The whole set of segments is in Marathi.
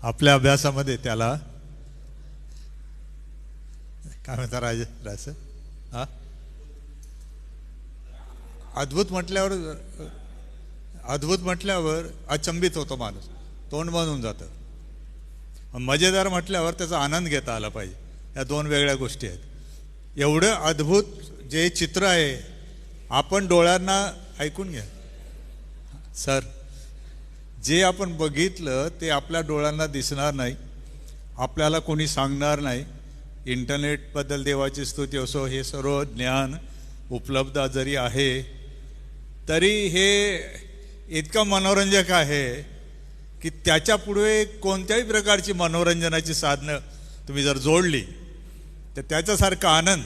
आपल्या अभ्यासामध्ये त्याला काय म्हणता राज हा अद्भुत म्हटल्यावर अचंबित होतो माणूस, तोंड बनून जातं. मजेदार म्हटल्यावर त्याचा आनंद घेता आला पाहिजे. या दोन वेगळ्या गोष्टी आहेत. एवढं अद्भुत जे चित्र आहे, आपण डोळ्यांना ऐकून घ्या सर, जे आपण बघितलं ते आपल्या डोळ्यांना दिसणार नाही, आपल्याला कोणी सांगणार नाही. इंटरनेटबद्दल देवाची स्तुती असो, हे सर्व ज्ञान उपलब्ध जरी आहे तरी हे इतकं मनोरंजक आहे की त्याच्या पुढे कोणत्याही प्रकारची मनोरंजनाची साधनं तुम्ही जर जोडली तर त्याच्यासारखा आनंद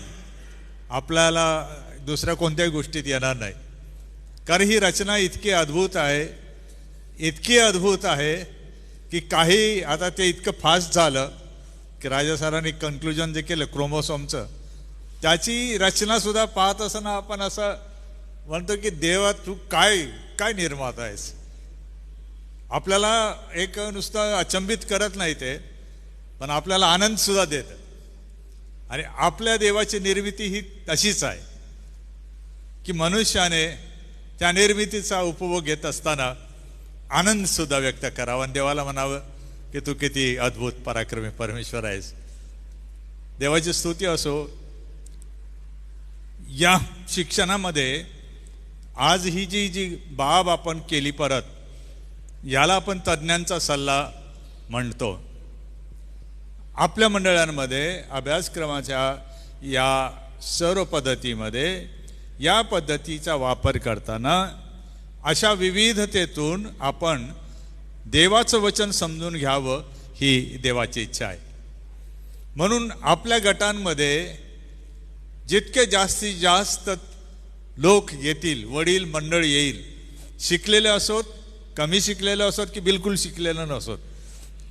आपल्याला दुसऱ्या कोणत्याही गोष्टीत येणार नाही. कारण ही रचना इतकी अद्भुत आहे की काही आता ते इतकं फास्ट झालं की राजा सरांनी कन्क्लुजन जे केलं क्रोमोसोमचं, त्याची रचनासुद्धा पाहत असताना आपण असं म्हणतो की देवा तू काय काय निर्माता आहेस. आपल्याला एक नुसतं अचंबित करत नाही ते, पण आपल्याला आनंद सुद्धा देतं. आणि आपल्या देवाची निर्मिती ही तशीच आहे की मनुष्याने त्या निर्मितीचा उपभोग घेत असताना आनंद सुद्धा व्यक्त करावा आणि देवाला म्हणावं की तू किती अद्भुत पराक्रमी परमेश्वर आहेस. देवाची स्तुती असो. या शिक्षणामध्ये आज ही जी बाब आपण केली परत, याला आपण तज्ज्ञांचा सल्ला म्हणतो. आपल्या मंडळांमध्ये अभ्यासक्रमाच्या या सर्व पद्धतीमध्ये या पद्धतीचा वापर करताना अशा विविधतेतून आपण देवाचं वचन समजून घ्यावं ही देवाची इच्छा आहे. म्हणून आपल्या गटांमध्ये जितके जास्तीत जास्त लोक येतील, वडील मंडळ येईल, शिकलेले असोत, कमी शिकलेले असोत की बिलकुल शिकलेले नसोत.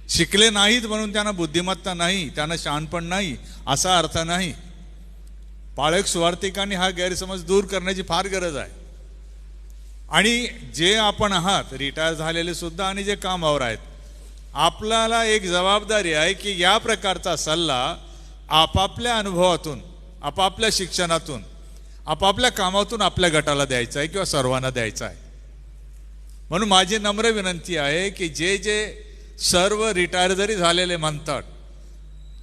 शिकले नाहीत म्हणून त्यांना बुद्धिमत्ता नाही, त्यांना शहाणपण नाही असा अर्थ नाही. पाळक सुवार्तिकांनी हा गैरसमज दूर करण्याची फार गरज आहे. आणि जे आपण आहात रिटायर झालेले सुद्धा आणि जे कामावर आहेत, आपल्याला एक जबाबदारी आहे की या प्रकारचा सल्ला आपापल्या अनुभवातून, आपापल्या शिक्षणातून, आपापल्या कामातून आपल्या गटाला द्यायचा आहे किंवा सर्वांना द्यायचा आहे. म्हणून माझी नम्र विनंती आहे की जे सर्व रिटायर जरी झालेले म्हणतात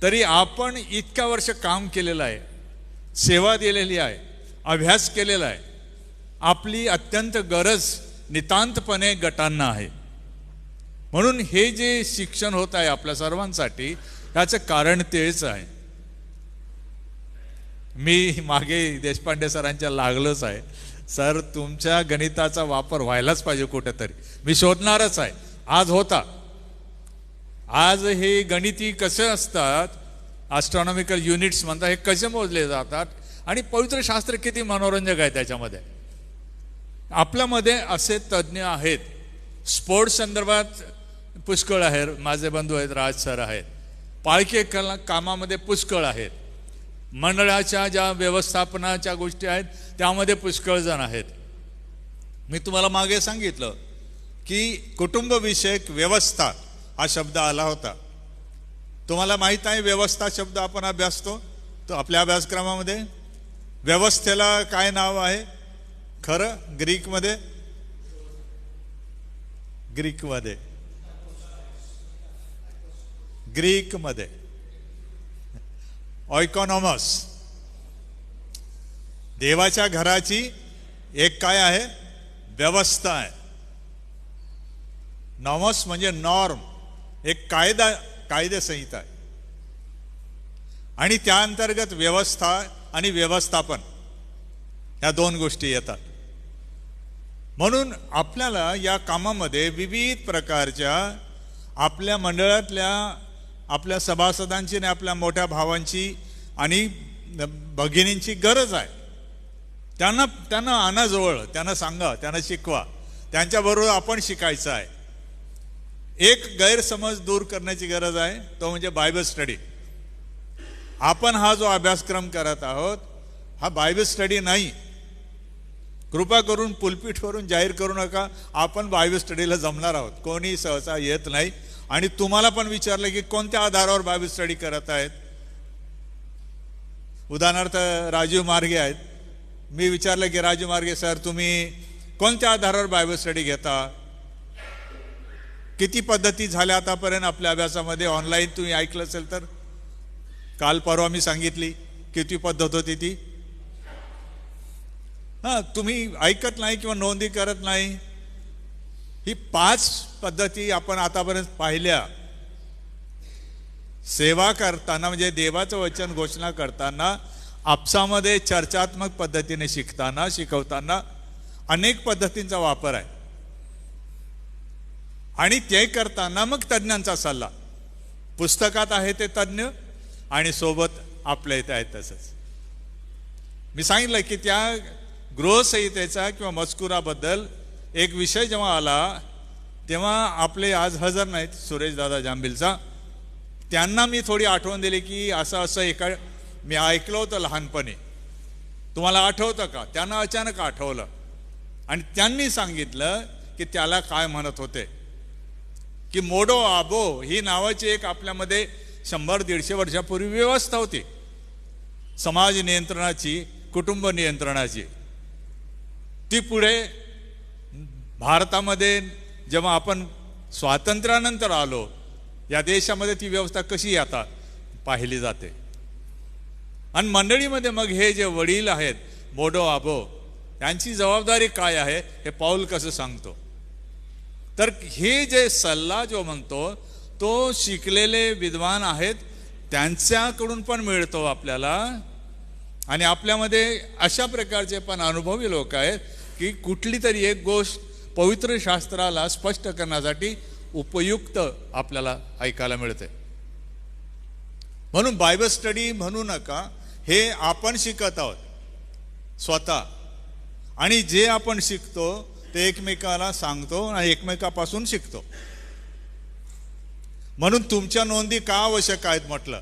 तरी आपण इतक्या वर्ष काम केलेलं आहे, सेवा दिलेली आहे, अभ्यास केलेला आहे. आपली अत्यंत गरज नितांतपणे गटांना आहे. म्हणून हे जे शिक्षण होत आहे आपल्या सर्वांसाठी, त्याचं कारण तेच आहे. मी मागे देशपांडे सरांच्या लागलोच आहे, सर तुमच्या गणिताचा वापर व्हायलाच पाहिजे कुठेतरी, मी शोधणारच आहे. आज होता. आज हे गणिती कसे असतात, ॲस्ट्रॉनॉमिकल युनिट्स म्हणतात, हे कसे मोजले जातात आणि पवित्र शास्त्र किती मनोरंजक आहे त्याच्यामध्ये. आपल्यामध्ये असे तज्ज्ञ आहेत. स्पोर्ट्स संदर्भात पुष्कळ आहेत. माझे बंधू आहेत, राज सर आहेत. पाळके कामामध्ये पुष्कळ आहेत. मंडळाच्या ज्या व्यवस्थापनाच्या गोष्टी आहेत त्यामध्ये पुष्कळ जण आहेत. मी तुम्हाला मागे सांगितलं की कुटुंबविषयक व्यवस्था हा शब्द आला होता. तुम्हाला माहीत आहे व्यवस्था शब्द आपण अभ्यासतो तो आपल्या अभ्यासक्रमामध्ये. व्यवस्थेला काय नाव आहे खरं ग्रीकमध्ये? ऑइकॉनॉमस. देवाच्या घराची एक काय आहे? व्यवस्था आहे. नॉमस म्हणजे नॉर्म, एक कायदे संहिता आहे. आणि त्या अंतर्गत व्यवस्था आणि व्यवस्थापन ह्या दोन गोष्टी येतात. म्हणून आपल्याला या कामामध्ये विविध प्रकारच्या आपल्या मंडळातल्या आपल्या सभासदांची आणि आपल्या मोठ्या भावांची आणि भगिनींची गरज आहे. त्यांना आणा जवळ, त्यांना सांगा, त्यांना शिकवा, त्यांच्याबरोबर आपण शिकायचं आहे. एक गैरसमज दूर करण्याची गरज आहे, तो म्हणजे बायबल स्टडी. आपण हा जो अभ्यासक्रम करत आहोत हा बायबल स्टडी नाही. कृपा करून पुलपीठवरून जाहीर करू नका आपण बायबल स्टडीला जमणार आहोत. कोणी सहसा येत नाही. आणि तुम्हाला पण विचारलं की कोणत्या आधारावर बायबल स्टडी करत आहेत. उदाहरणार्थ राजीव मार्गे आहेत. मी विचारलं की राजीव मार्गे सर तुम्ही कोणत्या आधारावर बायबल स्टडी घेता, किती पद्धती झाल्या आतापर्यंत आपल्या अभ्यासामध्ये, ऑनलाईन तुम्ही ऐकलं असेल तर काल परवा मी सांगितली किती पद्धत होती ती. तुम्ही ऐकत नाही किंवा नोंदी करत नाही. ही 5 पद्धती आपण आतापर्यंत पाहिल्या. सेवा करताना म्हणजे देवाचं वचन घोषणा करताना, आपसामध्ये चर्चात्मक पद्धतीने शिकवताना अनेक पद्धतींचा वापर आहे. आणि ते करताना मग तज्ज्ञांचा सल्ला. पुस्तकात आहे ते तज्ज्ञ आणि सोबत आपल्या इथे आहे तसंच. मी सांगितलं की त्या गृहसंहितेचा किंवा मजकुराबद्दल एक विषय जेव्हा आला तेव्हा आपले आज हजर नाहीत सुरेश दादा जांभीलचा, त्यांना मी थोडी आठवण दिली की असं एका मी ऐकलं होतं लहानपणी, तुम्हाला आठवतं का? त्यांना अचानक आठवलं आणि त्यांनी सांगितलं की त्याला काय म्हणत होते की मोडो आबो ही नावाची एक आपल्यामध्ये 100-150 वर्षापूर्वी व्यवस्था होती समाज नियंत्रणाची, कुटुंब नियंत्रणाची. ती पुढे भारतामध्ये जेव्हा आपण स्वातंत्र्यानंतर आलो या देशामध्ये ती व्यवस्था कशी आता पाहिली जाते. आणि मंडळीमध्ये मग हे जे वडील आहेत मोडो आबो, यांची जबाबदारी काय आहे हे पाऊल कसं सांगतो. तर हे जे सल्ला जो म्हणतो तो शिकलेले विद्वान आहेत त्यांच्याकडून पण मिळतो आपल्याला. आणि आपल्यामध्ये अशा प्रकारचे पण अनुभवी लोक आहेत की कुठली तरी एक गोष्ट पवित्र शास्त्राला स्पष्ट करण्यासाठी उपयुक्त आपल्याला ऐकायला मिळते. म्हणून बायबल स्टडी म्हणू नका, हे आपण शिकत आहोत स्वतः. आणि जे आपण शिकतो ते एकमेकाला सांगतो आणि एकमेकापासून शिकतो. म्हणून तुमच्या नोंदी का आवश्यक आहेत म्हटलं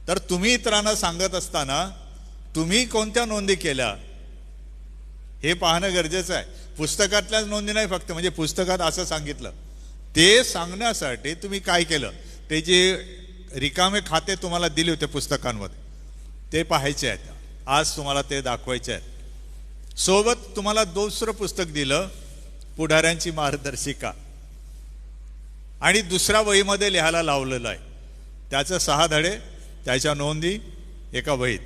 तर तुम्ही इतरांना सांगत असताना तुम्ही कोणत्या नोंदी केल्या हे पाहणं गरजेचं आहे. पुस्तकातल्याच नोंदी नाही फक्त, म्हणजे पुस्तकात असं सांगितलं ते सांगण्यासाठी तुम्ही काय केलं, ते जे रिकामे खाते तुम्हाला दिले होते पुस्तकांमध्ये ते पाहायचे आहेत. आज तुम्हाला ते दाखवायचे आहेत. सोबत तुम्हाला दुसरं पुस्तक दिलं, पुढाऱ्यांची मार्गदर्शिका, आणि दुसऱ्या वहीमध्ये लिहायला लावलेलं आहे. त्याचं 6 धडे, त्याच्या नोंदी एका वहीत.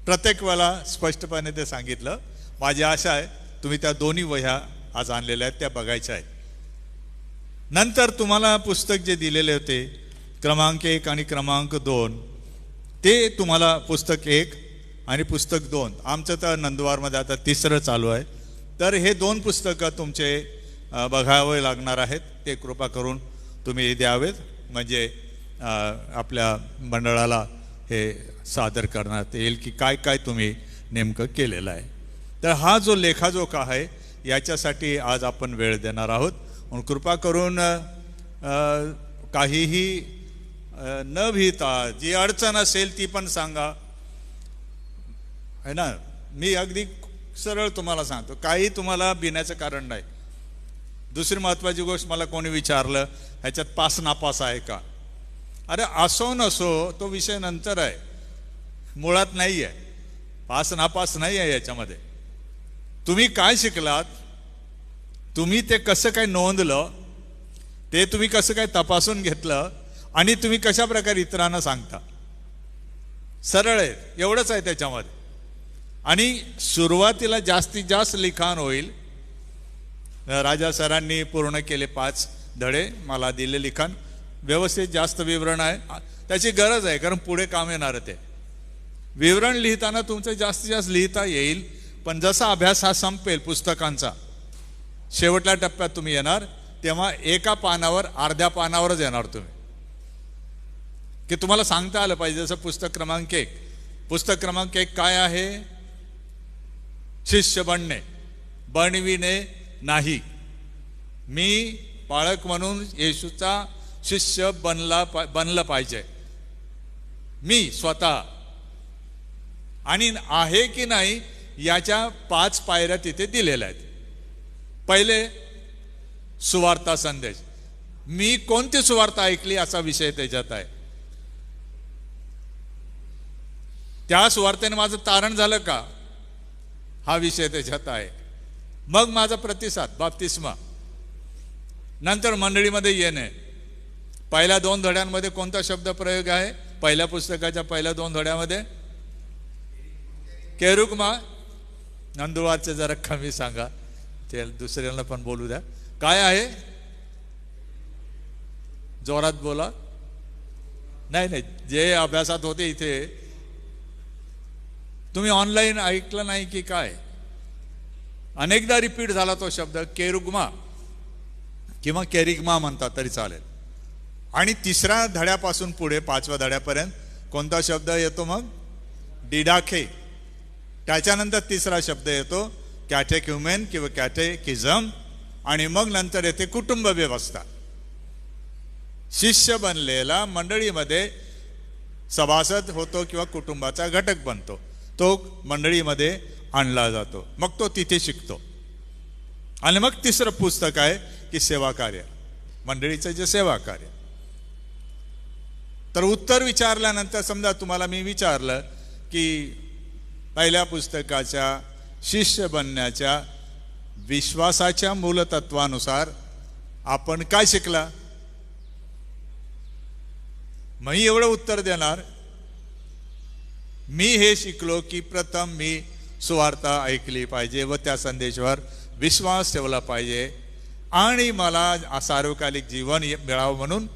प्रत्येक वेळेला स्पष्टपणे ते सांगितलं. माझी आशा आहे तुम्ही त्या दोन्ही वह्या आज आणलेल्या आहेत त्या बघायच्या आहेत. नंतर तुम्हाला पुस्तक जे दिलेले होते क्रमांक 1 आणि क्रमांक 2, ते तुम्हाला पुस्तक 1 आणि पुस्तक 2, आमचं तर नंदुरबारमध्ये आता 3रं चालू आहे. तर हे 2 पुस्तकं तुमचे बघावे लागणार आहेत. ते कृपा करून तुम्ही द्यावेत, म्हणजे आपल्या मंडळाला हे सादर करण्यात येईल की काय काय तुम्ही नेमकं केलेलं आहे. तर हा जो लेखाजोखा आहे याच्यासाठी आज आपण वेळ देणार आहोत. म्हणून कृपा करून काहीही न भीता, जी अडचण असेल ती पण सांगा, है ना. मी अगदी सरळ तुम्हाला सांगतो, काही तुम्हाला भिण्याचं कारण नाही. दुसरी महत्त्वाची गोष्ट, मला कोणी विचारलं ह्याच्यात पास नापास आहे का, अरे असो नसो तो विषय नंतर आहे, मुळात नाही आहे. पास नापास नाही आहे याच्यामध्ये. तुम्ही काय शिकलात, तुम्ही ते कसं काय नोंदलं, ते तुम्ही कसं काय तपासून घेतलं, आणि तुम्ही कशा प्रकारे इतरांना सांगता, सरळ आहे, एवढंच आहे त्याच्यामध्ये. आणि सुरुवातीला जास्तीत जास्त लिखाण होईल. राजा सरांनी पूर्ण केले 5 धडे, मला दिले लिखाण व्यवस्थित, जास्त विवरण आहे, त्याची गरज आहे कारण पुढे काम येणार ते. विवरण लिहिताना तुमचं जास्तीत जास्त लिहिता येईल, पण जसा अभ्यास हा संपेल पुस्तकांचा, शेवटल्या टप्प्यात तुम्ही येणार तेव्हा एका पानावर, अर्ध्या पानावरच येणार तुम्ही, की तुम्हाला सांगता आलं पाहिजे. जसं पुस्तक क्रमांक 1, पुस्तक क्रमांक 1 काय आहे, शिष्य बनणे, बनविणे नाही. मी पाळक म्हणून येशूचा शिष्य बनलं पाहिजे, मी स्वतः. आणि आहे की नाही याच्या 5 पायऱ्या तिथे दिलेल्या आहेत. पहिले सुवार्ता संदेश, मी कोणती सुवार्ता ऐकली असा विषय त्याच्यात आहे. त्या सुवार्तेने माझं तारण झालं का हा विषय त्याच्यात आहे. मग माझा प्रतिसाद बाप्तिस्मा. नंतर मंडळीमध्ये येणे. पहिल्या 2 धड्यांमध्ये कोणता शब्द प्रयोग आहे? पहिल्या पुस्तकाच्या पहिल्या 2 धड्यामध्ये केरुगमा. नंदुरबारचे जरा कमी सांगा, ते दुसऱ्यांना पण बोलू द्या. काय आहे? जोरात बोला. नाही, जे अभ्यासात होते इथे, तुम्ही ऑनलाईन ऐकलं नाही की काय? अनेकदा रिपीट झाला तो शब्द केरुगमा किंवा केरिगमा म्हणतात तरी चालेल. आणि 3ऱ्या धड्यापासून पुढे 5व्या धड्यापर्यंत कोणता शब्द येतो? मग डिडाखे. त्याच्यानंतर 3रा शब्द येतो कॅटेक्युमेन किंवा कॅटेकिझम. आणि मग नंतर येते कुटुंब व्यवस्था. शिष्य बनलेला मंडळीमध्ये सभासद होतो किंवा कुटुंबाचा घटक बनतो. तो मंडळीमध्ये आणला जातो, मग तो तिथे शिकतो. आणि मग 3रं पुस्तक आहे की सेवा कार्य, मंडळीचं जे सेवा कार्य. तर उत्तर विचारल्यानंतर समजा तुम्हाला मी विचारलं की पहिल्या पुस्तकाच्या शिष्य बनण्याच्या विश्वासाच्या मूलतत्वानुसार आपण काय शिकला? मी एवढं उत्तर देणार, मी हे शिकलो की प्रथम मी सुवार्ता ऐकली पाहिजे व त्या संदेशावर विश्वास ठेवला पाहिजे आणि मला सार्वकालिक जीवन मिळावं म्हणून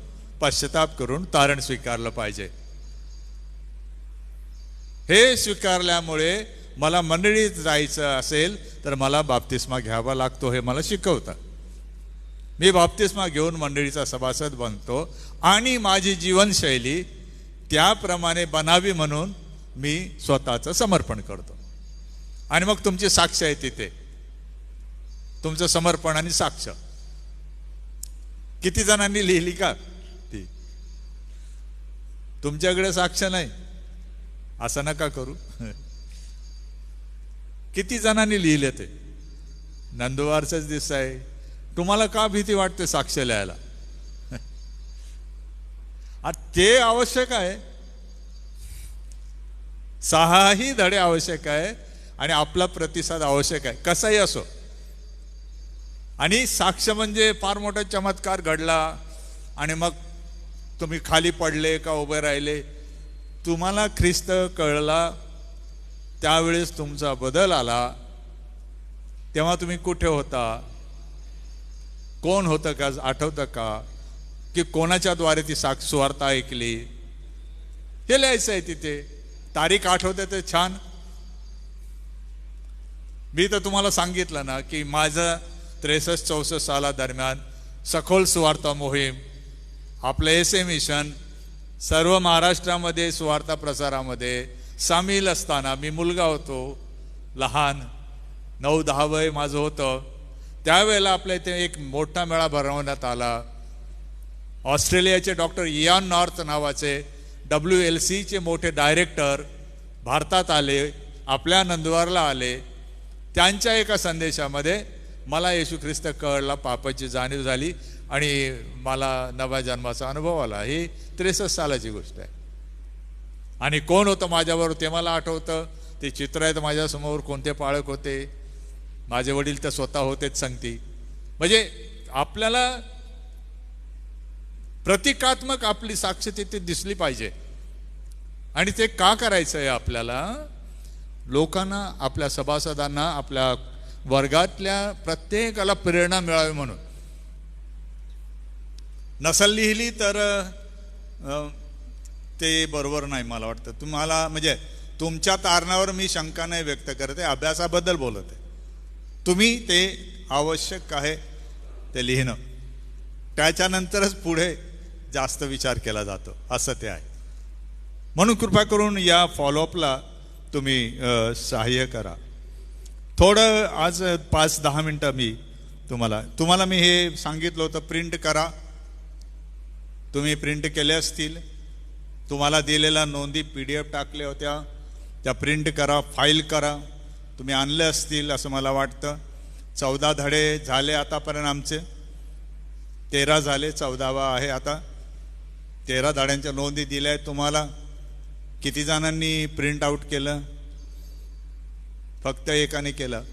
पश्चाताप करून तारण स्वीकारलं पाहिजे. हे स्वीकारल्यामुळे मला मंडळीत जायचं असेल तर मला बाप्तिस्मा घ्यावा लागतो, हे मला शिकवतात. मी बाप्तिस्मा घेऊन मंडळीचा सभासद बनतो आणि माझी जीवनशैली त्याप्रमाणे बनावी म्हणून मी स्वतःचं समर्पण करतो. आणि मग तुमची साक्ष आहे तिथे, तुमचं समर्पण आणि साक्ष. किती जणांनी लिहिली का ती? तुमच्याकडे साक्ष नाही असं नका करू. किती जणांनी लिहिले ते? नंदुरबारच दिसत आहे. तुम्हाला का भीती वाटते साक्ष लिहायला? ते आवश्यक आहे. 6ही धडे आवश्यक आहे आणि आपला प्रतिसाद आवश्यक आहे, कसाही असो. आणि साक्ष म्हणजे फार मोठा चमत्कार घडला आणि मग तुम्ही खाली पडले का उभे राहिले, तुम्हाला ख्रिस्त कळला, त्यावेळेस तुमचा बदल आला, तेव्हा तुम्ही कुठे होता, कोण होतं का आठवतं का, की कोणाच्या द्वारे ती सुवार्ता ऐकली, हे लिहायचं आहे तिथे. तारीख आठवते तर छान. मी तर तुम्हाला सांगितलं ना की माझं 63-64 सालादरम्यान सखोल सुवार्ता मोहीम, आपलं एसे मिशन, सर्व महाराष्ट्रामध्ये सुवार्ता प्रसारामध्ये सामील असताना, मी मुलगा होतो, लहान 9-10 वय माझं होतं, त्यावेळेला आपल्या इथे एक मोठा मेळा भरवण्यात आला. ऑस्ट्रेलियाचे डॉक्टर इयान नॉर्थ नावाचे WLCचे मोठे डायरेक्टर भारतात आले, आपल्या नंदुरबारला आले. त्यांच्या एका संदेशामध्ये मला येशू ख्रिस्त कळला, पापाची जाणीव झाली आणि मला नव्या जन्माचा अनुभव आला. ही 63 सालाची गोष्ट आहे. आणि कोण होतं माझ्याबरोबर ते मला आठवतं. ते चित्र आहेत माझ्यासमोर, कोणते पाळक होते, माझे वडील तर स्वतः होतेच संगती. म्हणजे आपल्याला प्रतिकात्मक आपली साक्ष तिथे दिसली पाहिजे. आणि ते का करायचं आहे आपल्याला? लोकांना, आपल्या सभासदांना, आपल्या वर्गातल्या प्रत्येकाला प्रेरणा मिळावी म्हणून. नसल लिहिली तर ते बरोबर नाही मला वाटतं. तुम्हाला म्हणजे तुमच्या तारणावर मी शंका नाही व्यक्त करते, अभ्यासाबद्दल बोलत आहे. तुम्ही ते आवश्यक आहे ते लिहिणं, त्याच्यानंतरच पुढे जास्त विचार केला जातो, असं ते आहे. म्हणून कृपा करून या फॉलोअपला तुम्ही सहाय्य करा. थोडं आज 5-10 मिनटं मी तुम्हाला मी हे सांगितलं होतं, प्रिंट करा. तुम्ही प्रिंट केले असतील. तुम्हाला दिलेल्या नोंदी PDF टाकल्या होत्या, त्या प्रिंट करा, फाईल करा. तुम्ही आणले असतील असं मला वाटतं. 14 धडे झाले आतापर्यंत आमचे. 13 झाले, 14वा आहे आता. 13 धड्यांच्या नोंदी दिल्या आहेत तुम्हाला. किती जणांनी प्रिंट आउट केलं? फक्त एकाने केलं.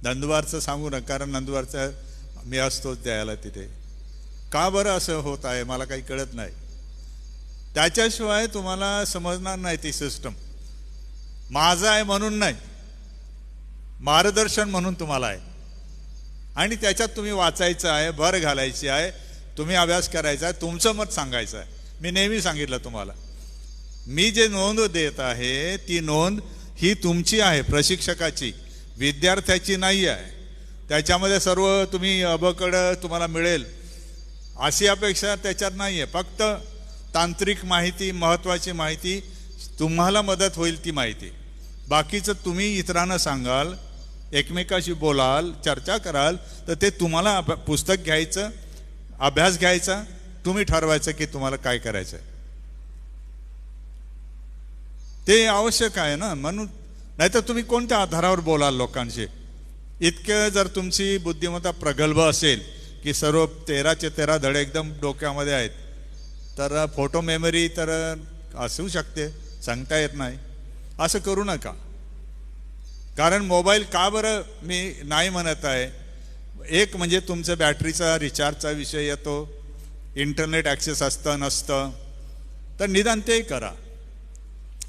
नंदुरबारचं सांगू नका, कारण नंदुरबारचं मी असतोच द्यायला तिथे. का बरं असं होत आहे मला काही कळत नाही. त्याच्याशिवाय तुम्हाला समजणार नाही ती सिस्टम. माझं आहे म्हणून नाही, मार्गदर्शन म्हणून तुम्हाला आहे. आणि त्याच्यात तुम्ही वाचायचं आहे, भर घालायची आहे, तुम्ही अभ्यास करायचा आहे, तुमचं मत सांगायचं आहे. मी नेहमी सांगितलं तुम्हाला, मी जे नोंद देत आहे ती नोंद ही तुमची आहे, प्रशिक्षकाची, विद्यार्थ्याची नाही आहे. त्याच्यामध्ये सर्व तुम्ही अबकडं तुम्हाला मिळेल अशी अपेक्षा त्याच्यात नाही आहे. फक्त तांत्रिक माहिती, महत्त्वाची माहिती, तुम्हाला मदत होईल ती माहिती. बाकीचं तुम्ही इतरांना सांगाल, एकमेकाशी बोलाल, चर्चा कराल, तर ते तुम्हाला पुस्तक घ्यायचं, अभ्यास घ्यायचा, तुम्ही ठरवायचं की तुम्हाला काय करायचं आहे. ते आवश्यक आहे ना. म्हणून नाहीतर तुम्ही कोणत्या आधारावर बोलाल लोकांशी? इतकं जर तुमची बुद्धिमत्ता प्रगल्भ असेल की सर्व 13चे 13 धडे एकदम डोक्यामध्ये आहेत, तर फोटो मेमरी तर असू शकते, सांगता येत नाही. असं करू नका. कारण मोबाईल का बरं मी नाही म्हणत आहे, एक म्हणजे तुमचं बॅटरीचा रिचार्जचा विषय येतो, इंटरनेट ॲक्सेस असतं नसतं, तर निदान ते करा.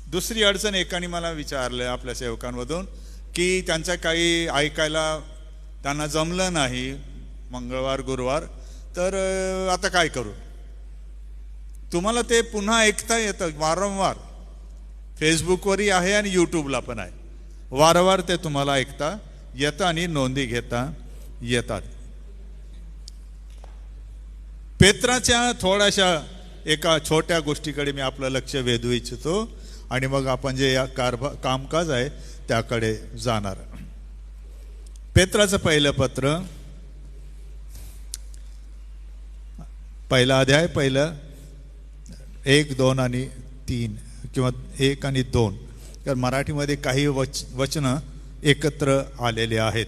दुसरी अडचण एकाने मला विचारलं आपल्या सेवकांमधून की त्यांचं काही ऐकायला त्यांना जमलं नाही मंगळवार गुरुवार, तर आता काय करू? तुम्हाला ते पुन्हा ऐकता येतं वारंवार. फेसबुकवरही आहे आणि यूट्यूबला पण आहे. वारंवार ते तुम्हाला ऐकता येतं आणि नोंदी घेता येतात. पेत्राच्या थोड्याशा एका छोट्या गोष्टीकडे मी आपलं लक्ष वेधू इच्छितो आणि मग आपण जे या कामकाज आहे त्याकडे जाणार. पेत्राचं पहिलं पत्र, पहिला अध्याय, पहिलं 1, 2 आणि 3 किंवा 1 आणि 2, तर मराठीमध्ये काही वचनं एकत्र आलेले आहेत.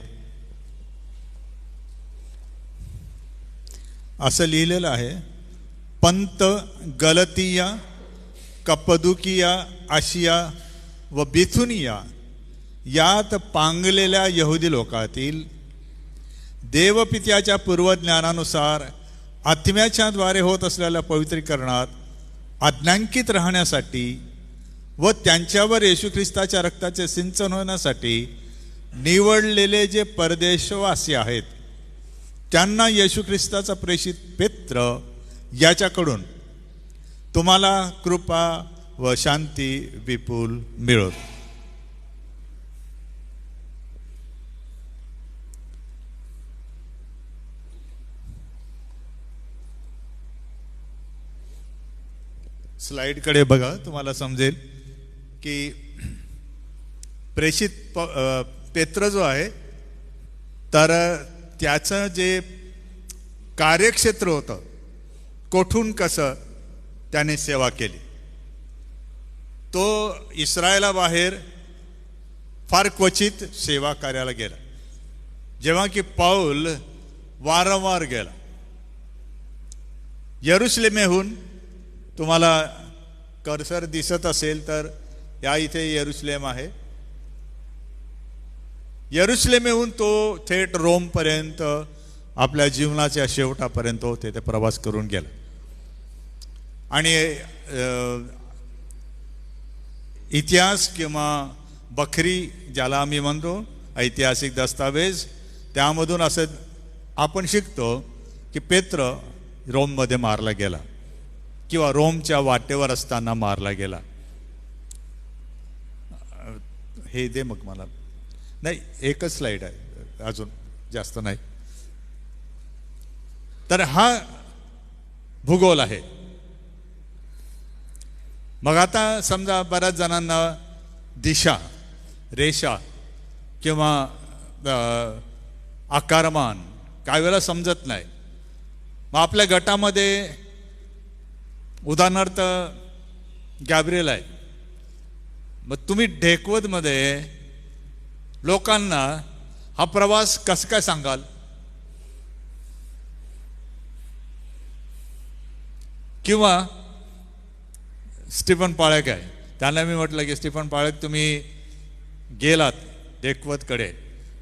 असं लिहिलेलं आहे, पंत, गलतिया, कप्पदुकिया, आशिया व बिथुनिया यात पांगलेल्या यहुदी लोकातील देवपित्याच्या पूर्वज्ञानानुसार आत्म्याच्या द्वारे होत असलेल्या पवित्रीकरणात आज्ञांकित राहण्यासाठी व त्यांच्यावर येशू ख्रिस्ताच्या रक्ताचे सिंचन होण्यासाठी निवडलेले जे परदेशवासी आहेत त्यांना येशू ख्रिस्ताचा प्रेषित पेत्र याच्याकडून तुम्हाला कृपा व शांती विपुल मिळो. स्लाइडकडे बघा, तुम्हाला समजेल की प्रेषित पेत्र जो आहे तर त्याचं जे कार्यक्षेत्र होतं, कोठून कसं त्याने सेवा केली, तो इस्रायलाबाहेर फार क्वचित सेवा कार्याला गेला, जेव्हा की पाऊल वारंवार गेला. यरुशलेमेहून तुम्हाला कर्सर दिसत असेल तर या इथे यरुशलेम आहे. यरुशलेमेहून तो थेट रोमपर्यंत आपल्या जीवनाच्या शेवटापर्यंत तेथे प्रवास करून गेला. आणि इतिहास किंवा बखरी ज्याला आम्ही म्हणतो, ऐतिहासिक दस्तावेज, त्यामधून असं आपण शिकतो की पेत्र रोममध्ये मारला गेला किंवा रोमच्या वाटेवर असताना मारला गेला. हे दे मग मला. नाही, एकच स्लाइड आहे, अजून जास्त नाही. तर हा भूगोल आहे. मग आता समजा बऱ्याच जणांना दिशा, रेषा किंवा आकारमान काही वेळेला समजत नाही. मग आपल्या गटामध्ये उदाहरणार्थ गॅब्रिएल आहे. मग तुम्ही ढेकवतमध्ये लोकांना हा प्रवास कसं काय सांगाल? किंवा स्टीफन पाळक आहे, त्यांना मी म्हटलं की स्टीफन पाळक तुम्ही गेलात देखवतकडे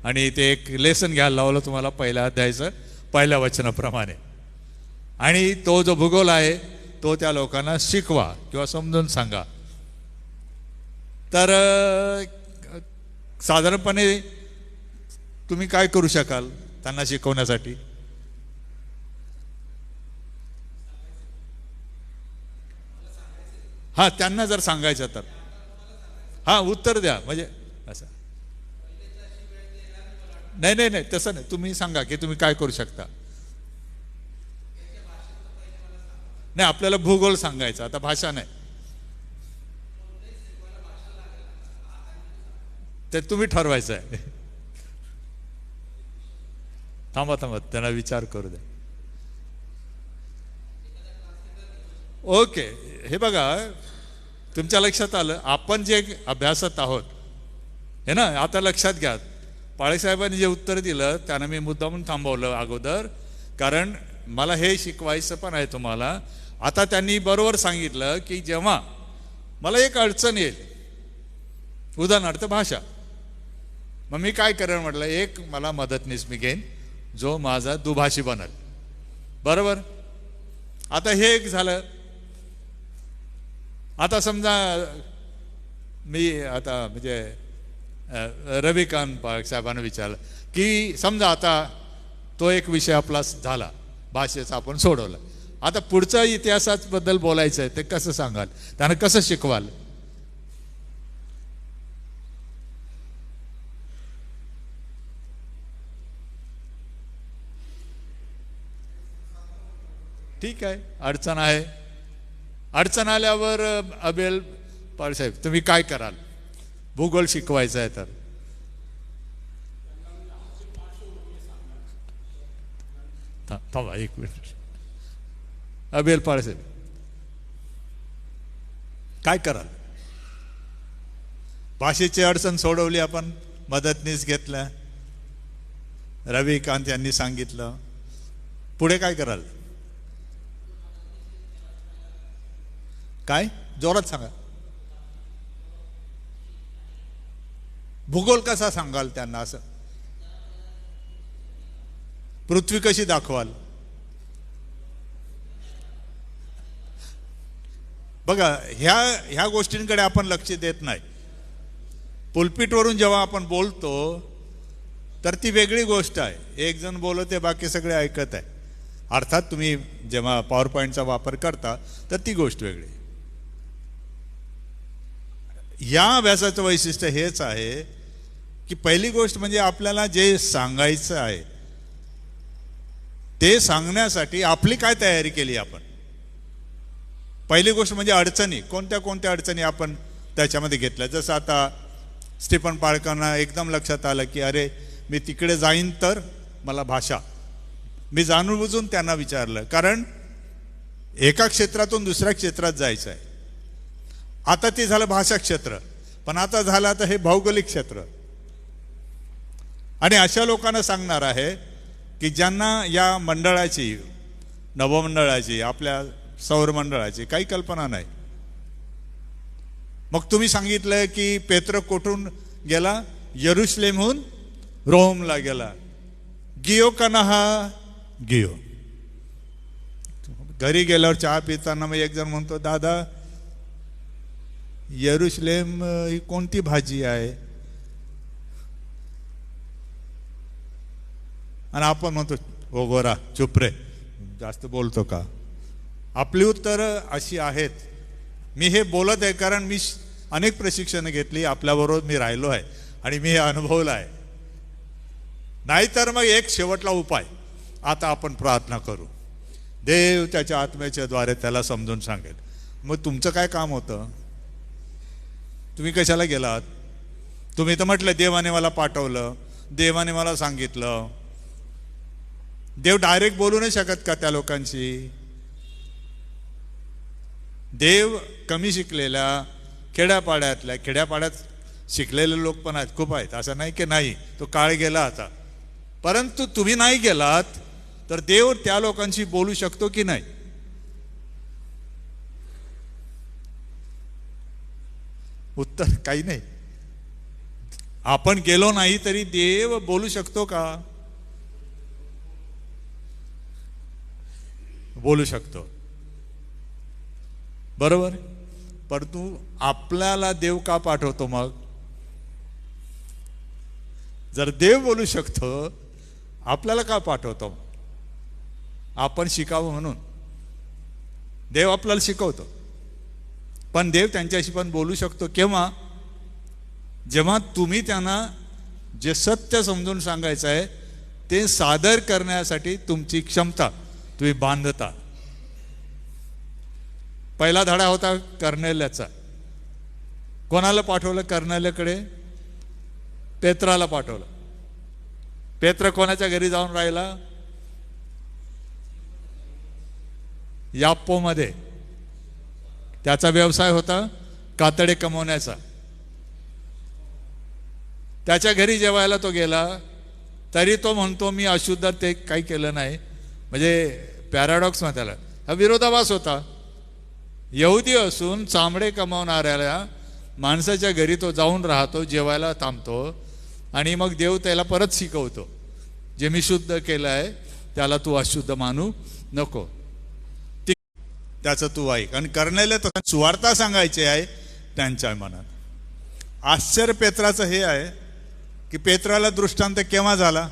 आणि ते एक लेसन घ्यायला लावलं तुम्हाला पहिल्या अध्यायाचं पहिल्या वचनाप्रमाणे, आणि तो जो भूगोल आहे तो त्या लोकांना शिकवा किंवा समजून सांगा. तर साधारणपणे तुम्ही काय करू शकाल त्यांना शिकवण्यासाठी? हा, त्यांना जर सांगायचं तर हा उत्तर द्या, म्हणजे असं नाही नाही नाही तसं नाही, तुम्ही सांगा की तुम्ही काय करू शकता. नाही, आपल्याला भूगोल सांगायचा, आता भाषा नाही. ते तुम्ही ठरवायचं आहे. थांबा थांबा, त्यांना विचार करू द्या. ओके, हे बघा तुमच्या लक्षात आलं आपण जे अभ्यासात आहोत हे ना. आता लक्षात घ्या, पाळेसाहेबांनी जे उत्तर दिलं त्यानं मी मुद्दामून थांबवलं अगोदर, कारण मला हे शिकवायचं पण आहे तुम्हाला. आता त्यांनी बरोबर सांगितलं की जेव्हा मला एक अडचण येईल, उदाहरणार्थ भाषा, मग मी काय करेन म्हटलं, एक मला मदतनीस मी घेईन जो माझा दुभाषी बनल. बरोबर, आता हे एक झालं. आता समजा मी आता म्हणजे रविकांत पाळक साहेबांना विचारलं की समजा आता तो एक विषय आपला झाला भाषेचा, आपण सोडवला, आता पुढचा इतिहासाबद्दल बोलायचं आहे, ते कसं सांगाल, त्यानं कसं शिकवाल? ठीक आहे, अडचण आहे. अडचण आल्यावर अबेल पाळसाहेब तुम्ही काय कराल? भूगोल शिकवायचं आहे तर थांबा एक मिनिट. अबेल पाळसाहेब काय कराल? भाषेची अडचण सोडवली, आपण मदतनीस घेतल्या, रविकांत यांनी सांगितलं, पुढे काय कराल? काय जोरात सांगा. भूगोल कसा सांगाल त्यांना? असं पृथ्वी कशी दाखवाल? बघा, ह्या गोष्टींकडे आपण लक्ष देत नाही. पुलपीटवरून जेव्हा आपण बोलतो तर ती वेगळी गोष्ट आहे. एक जण बोलत आहे, बाकी सगळे ऐकत आहे. अर्थात तुम्ही जेव्हा पॉवर पॉईंटचा वापर करता तर ती गोष्ट वेगळी. या अभ्यासाचं वैशिष्ट्य हेच आहे की पहिली गोष्ट म्हणजे आपल्याला जे सांगायचं आहे ते सांगण्यासाठी आपली काय तयारी केली आपण. पहिली गोष्ट म्हणजे अडचणी, कोणत्या कोणत्या अडचणी आपण त्याच्यामध्ये घेतल्या. जसं आता स्टीफन पाळकांना एकदम लक्षात आलं की अरे मी तिकडे जाईन तर मला भाषा, मी जाणून बुजून त्यांना विचारलं, कारण एका क्षेत्रातून दुसऱ्या क्षेत्रात जायचं आहे. आता ते झालं भाषा क्षेत्र, पण आता झालं आता हे भौगोलिक क्षेत्र. आणि अशा लोकांना सांगणार आहे की ज्यांना या मंडळाची, नवमंडळाची, आपल्या सौर मंडळाची काही कल्पना नाही. मग तुम्ही सांगितलं की पेत्र कुठून गेला? यरुशलेमहून रोमला गेला. गियो कनाहा गियो. घरी गेल्यावर चहा पिताना मग एक जण म्हणतो, दादा यरुशलेम ही कोणती भाजी आहे? आणि आपण म्हणतो ओ गोरा चुप रे, जास्त बोलतो का? आपली उत्तरं अशी आहेत. मी हे बोलत आहे कारण मी अनेक प्रशिक्षणं घेतली, आपल्याबरोबर मी राहिलो आहे आणि मी हे अनुभवलं आहे. नाहीतर मग एक शेवटला उपाय, आता आपण प्रार्थना करू, देव त्याच्या आत्म्याच्या द्वारे त्याला समजून सांगेल. मग तुमचं काय काम होतं? तुम्ही कशाला गेलात? तुम्ही तर म्हटलं देवाने मला पाठवलं, देवाने मला सांगितलं. देव डायरेक्ट बोलू नाही शकत का त्या लोकांशी? देव कमी शिकलेल्या खेड्यापाड्यातल्या, खेड्यापाड्यात शिकलेले लोक पण आहेत, खूप आहेत, असं नाही की नाही, तो काळ गेला आता. परंतु तुम्ही नाही गेलात तर देव त्या लोकांशी बोलू शकतो की नाही? उत्तर काही नाही. आपण गेलो नाही तरी देव बोलू शकतो का? बोलू शकतो, बरोबर. परंतु आपल्याला देव का पाठवतो मग? जर देव बोलू शकतो, आपल्याला का पाठवतो? आपण शिकावं म्हणून देव आपल्याला शिकवतो. पण देव त्यांच्याशी पण बोलू शकतो केव्हा? जेव्हा तुम्ही त्यांना जे सत्य समजून सांगायचं आहे ते सादर करण्यासाठी तुमची क्षमता तुम्ही बांधता. पहिला धडा होता कर्नेल्याचा. कोणाला पाठवलं कर्नेल्याकडे? पेत्राला पाठवलं. पेत्र कोणाच्या घरी जाऊन राहिला? याप्पोमध्ये. त्याचा व्यवसाय होता कातडे कमवण्याचा. त्याच्या घरी जेवायला तो गेला तरी तो म्हणतो मी अशुद्ध ते काही केलं नाही. म्हणजे पॅराडॉक्स त्याला हा विरोधाभास होता. यहुदी असून चामडे कमावणाऱ्या माणसाच्या घरी तो जाऊन राहतो, जेवायला थांबतो आणि मग देव त्याला परत शिकवतो, जे मी शुद्ध केलं आहे त्याला तू अशुद्ध मानू नको, त्याचं तू ऐक. आणि करण्याला तर सुवार्ता सांगायची आहे त्यांच्या मनात. आश्चर्य पेत्राचं हे आहे की पेत्राला दृष्टांत केव्हा झाला?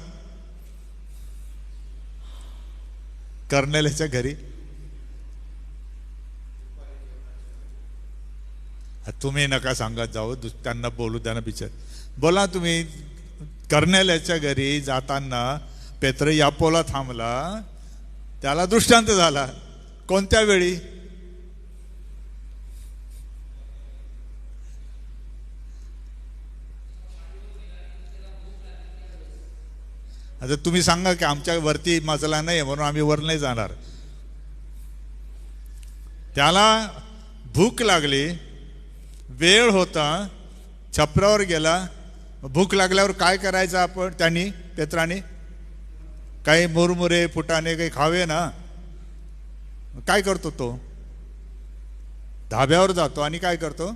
कर्नेल्याच्या घरी. तुम्ही नका सांगत जाऊ, त्यांना बोलू त्यांना विचार. बोला तुम्ही. कर्नेल्याच्या घरी जाताना पेत्र याप्पोला थांबला, त्याला दृष्टांत झाला. कोणत्या वेळी? आता तुम्ही सांगा की आमच्या वरती मजला नाही म्हणून आम्ही वर नाही जाणार. त्याला भूक लागली, वेळ होता, छपरावर गेला. भूक लागल्यावर काय करायचं आपण? त्यांनी पेत्राने काही मुरमुरे फुटाणे काही खावे ना. काय करतो तो? धाब्यावर जातो आणि काय करतो?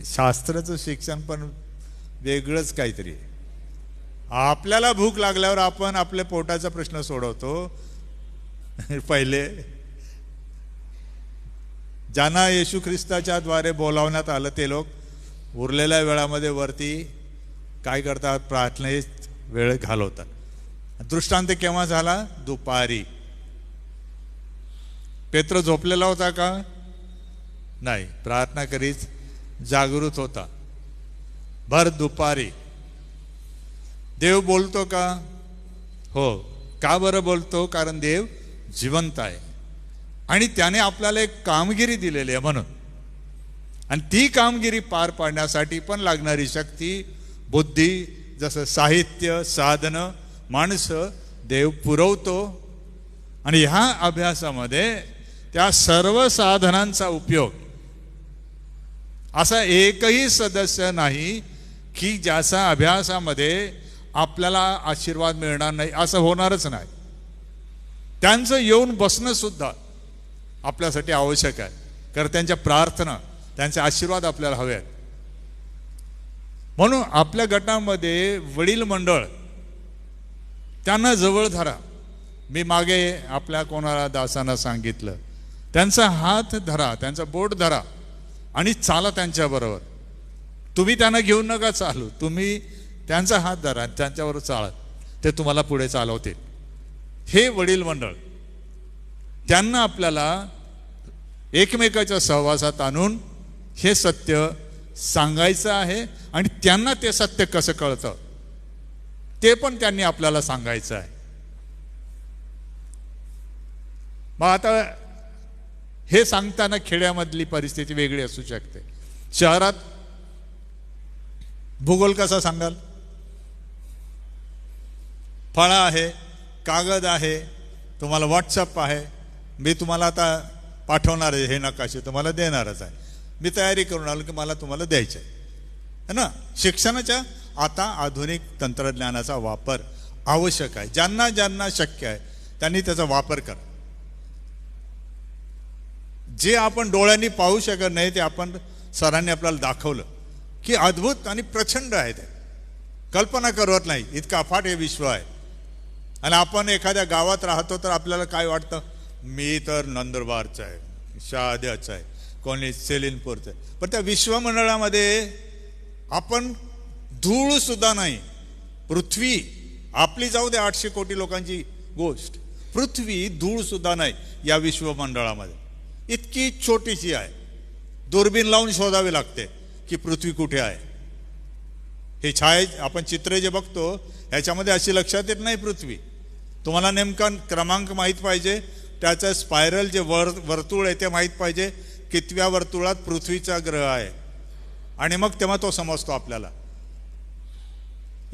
शास्त्राचं शिक्षण पण वेगळंच काहीतरी. आपल्याला भूक लागल्यावर आपण आपल्या पोटाचा प्रश्न सोडवतो. पहिले ज्यांना येशू ख्रिस्ताच्या द्वारे बोलावण्यात आलं ते लोक उरलेल्या वेळामध्ये वरती काय करतात? प्रार्थनेत वेळ घालवतात. दृष्टांत केव्हा झाला? दुपारी. पेत्र झोपलेला होता का? नाही, प्रार्थना करीत जागृत होता. भर दुपारी. देव बोलतो का? हो. का बरं बोलतो? कारण देव जिवंत आहे आणि त्याने आपल्याला एक कामगिरी दिलेली आहे म्हणून. आणि ती कामगिरी पार पाडण्यासाठी पण लागणारी शक्ती, बुद्धी, जसं साहित्य, साधनं, माणसं देव पुरवतो. आणि ह्या अभ्यासामध्ये त्या सर्व साधनांचा उपयोग. असा एकही सदस्य नाही की ज्याचा अभ्यासामध्ये आपल्याला आशीर्वाद मिळणार नाही, असं होणारच नाही. त्यांचं येऊन बसणं सुद्धा आपल्यासाठी आवश्यक आहे, कारण त्यांच्या प्रार्थना, त्यांचे आशीर्वाद आपल्याला हवे आहेत. म्हणून आपल्या गटामध्ये वडील मंडळ, त्यांना जवळ धरा. मी मागे आपल्या कोणाला दासांना सांगितलं, त्यांचा हात धरा, त्यांचा बोट धरा आणि चाला त्यांच्याबरोबर. तुम्ही त्यांना घेऊन नका चालू, तुम्ही त्यांचा हात धरा, त्यांच्याबरोबर चालत ते तुम्हाला पुढे चालवतील. हे वडील मंडळ, त्यांना आपल्याला एकमेकाच्या सहवासात आणून हे सत्य सांगायचं आहे. आणि त्यांना ते सत्य कसं कळतं ते पण त्यांनी आपल्याला सांगायचं आहे. मग आता हे सांगताना खेड्यामधली परिस्थिती वेगळी असू शकते. शहरात भूगोल कसा सांगाल? फळं आहे, कागद आहे, तुम्हाला व्हॉट्सअप आहे. मी तुम्हाला आता पाठवणार आहे, हे नकाशे तुम्हाला देणारच आहे. मी तयारी करून आलो की मला तुम्हाला द्यायचं आहे ना. शिक्षणाच्या आता आधुनिक तंत्रज्ञानाचा वापर आवश्यक आहे. ज्यांना ज्यांना शक्य आहे त्यांनी त्याचा वापर करा. जे आपण डोळ्यांनी पाहू शकत नाही ते आपण सरांनी आपल्याला दाखवलं की अद्भुत आणि प्रचंड आहे. ते कल्पना करत नाही इतकं अफाट हे विश्व आहे. आणि आपण एखाद्या गावात राहतो तर आपल्याला काय वाटतं, मी तर नंदुरबारचं आहे, शहाद्याचं आहे, कोणी सेलिनपूरचं आहे. पण त्या विश्वमंडळामध्ये आपण धूळ सुद्धा नाही. पृथ्वी आपली जाऊ दे 800 कोटी लोकांची गोष्ट, पृथ्वी धूळ सुद्धा नाही या विश्वमंडळामध्ये. इतकी छोटीशी आहे. दुर्बीण लावून शोधावे लागते की पृथ्वी कुठे आहे. हे छाया आपण चित्रे जे बघतो ह्याच्यामध्ये अशी लक्षात येत नाही पृथ्वी. तुम्हाला नेमका क्रमांक माहीत पाहिजे, त्याचं स्पायरल जे वर्तुळ आहे ते माहीत पाहिजे, कितव्या वर्तुळात पृथ्वीचा ग्रह आहे, आणि मग तेव्हा तो समजतो आपल्याला.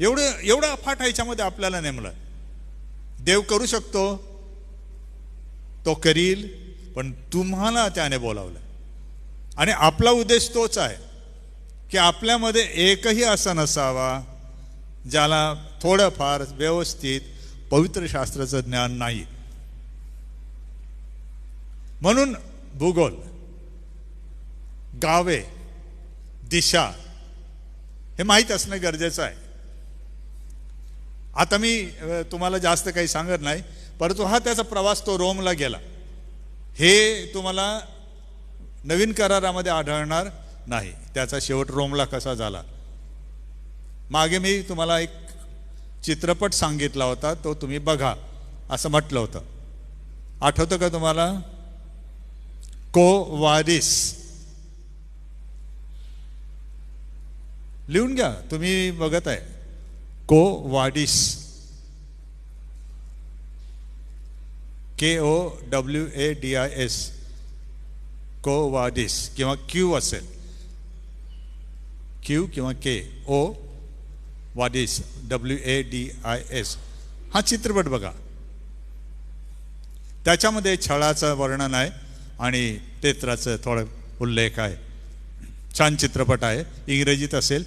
एवढं अफाट ह्याच्यामध्ये आपल्याला नेमलं. देव करू शकतो, तो करील, पण तुम्हाला त्याने बोलावलं. आणि आपला उद्देश तोच आहे की आपल्यामध्ये एकही असा नसावा ज्याला थोडंफार व्यवस्थित पवित्र शास्त्राचं ज्ञान नाही. म्हणून भूगोल, गावे, दिशा हे माहीत असणं गरजेचं आहे. आता मी तुम्हाला जास्त काही सांगत नाही, परंतु हा त्याचा प्रवास तो रोमला गेला हे तुम्हाला नवीन करारामध्ये आढळणार नाही. त्याचा शेवट रोमला कसा झाला. मागे मी तुम्हाला एक चित्रपट सांगितला होता, तो तुम्ही बघा असं म्हटलं होतं. आठवतं का तुम्हाला? को वारिस. लिहून घ्या, तुम्ही बघत आहे. को वाडिस, KOWADIS, को वाडिस, किंवा क्यू असेल, क्यू किंवा KO वाडिस, WADIS. हा चित्रपट बघा. त्याच्यामध्ये छळाचं वर्णन आहे आणि पेत्राचं थोडं उल्लेख आहे. छान चित्रपट आहे, इंग्रजीत असेल.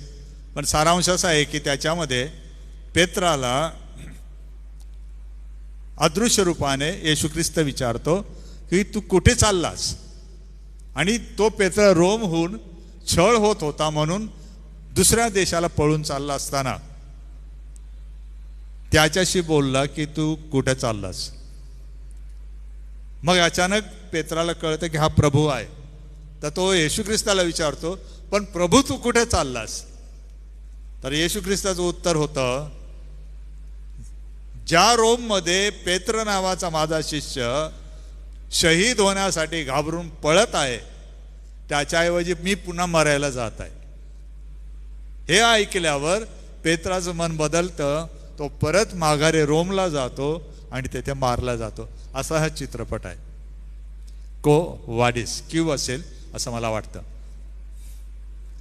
पण सारांश असा आहे की त्याच्यामध्ये पेत्राला अदृश्य रूपाने येशू ख्रिस्त विचारतो की तू कुठे चाललास. आणि तो पेत्र रोमहून छळ होत होता म्हणून दुसऱ्या देशाला पळून चालला असताना त्याच्याशी बोलला की तू कुठे चाललास. मग अचानक पेत्राला कळतं की हा प्रभू आहे. तर तो येशू ख्रिस्ताला विचारतो, पण प्रभू तू कुठे चाललास. तर येशू ख्रिस्ताचं उत्तर होतं, ज्या रोममध्ये पेत्र नावाचा माझा शिष्य शहीद होण्यासाठी घाबरून पळत आहे त्याच्याऐवजी मी पुन्हा मरायला जात आहे. हे ऐकल्यावर पेत्राचं मन बदलतं. तो परत माघारे रोमला जातो आणि तेथे मारला जातो. असा हा चित्रपट आहे. को वाडिस, क्यू असेल असं मला वाटतं.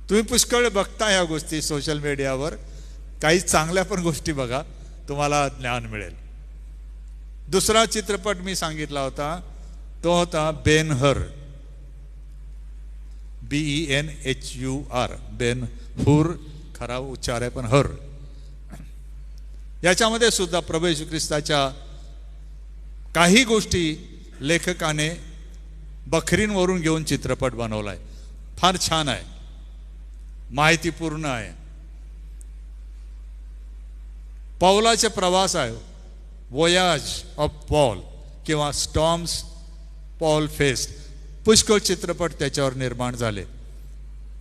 तुम्ही पुष्कळ बघता ह्या गोष्टी सोशल मीडियावर. काही चांगल्या पण गोष्टी बघा, तुम्हाला ज्ञान मिळेल. दुसरा चित्रपट मी सांगितला होता तो होता बेन हर, BENHUR, बेन हुर खरा उच्चार आहे पण हर. याच्यामध्ये सुद्धा प्रभू येशू ख्रिस्ताच्या काही गोष्टी लेखकाने बकरींवरून घेऊन चित्रपट बनवलाय. फार छान आहे, माहितीपूर्ण आहे. पौलाचे प्रवास आहे, वोयाज ऑफ पॉल किंवा स्टॉर्म्स पॉल फेस्ट. पुष्कळ चित्रपट त्याच्यावर निर्माण झाले.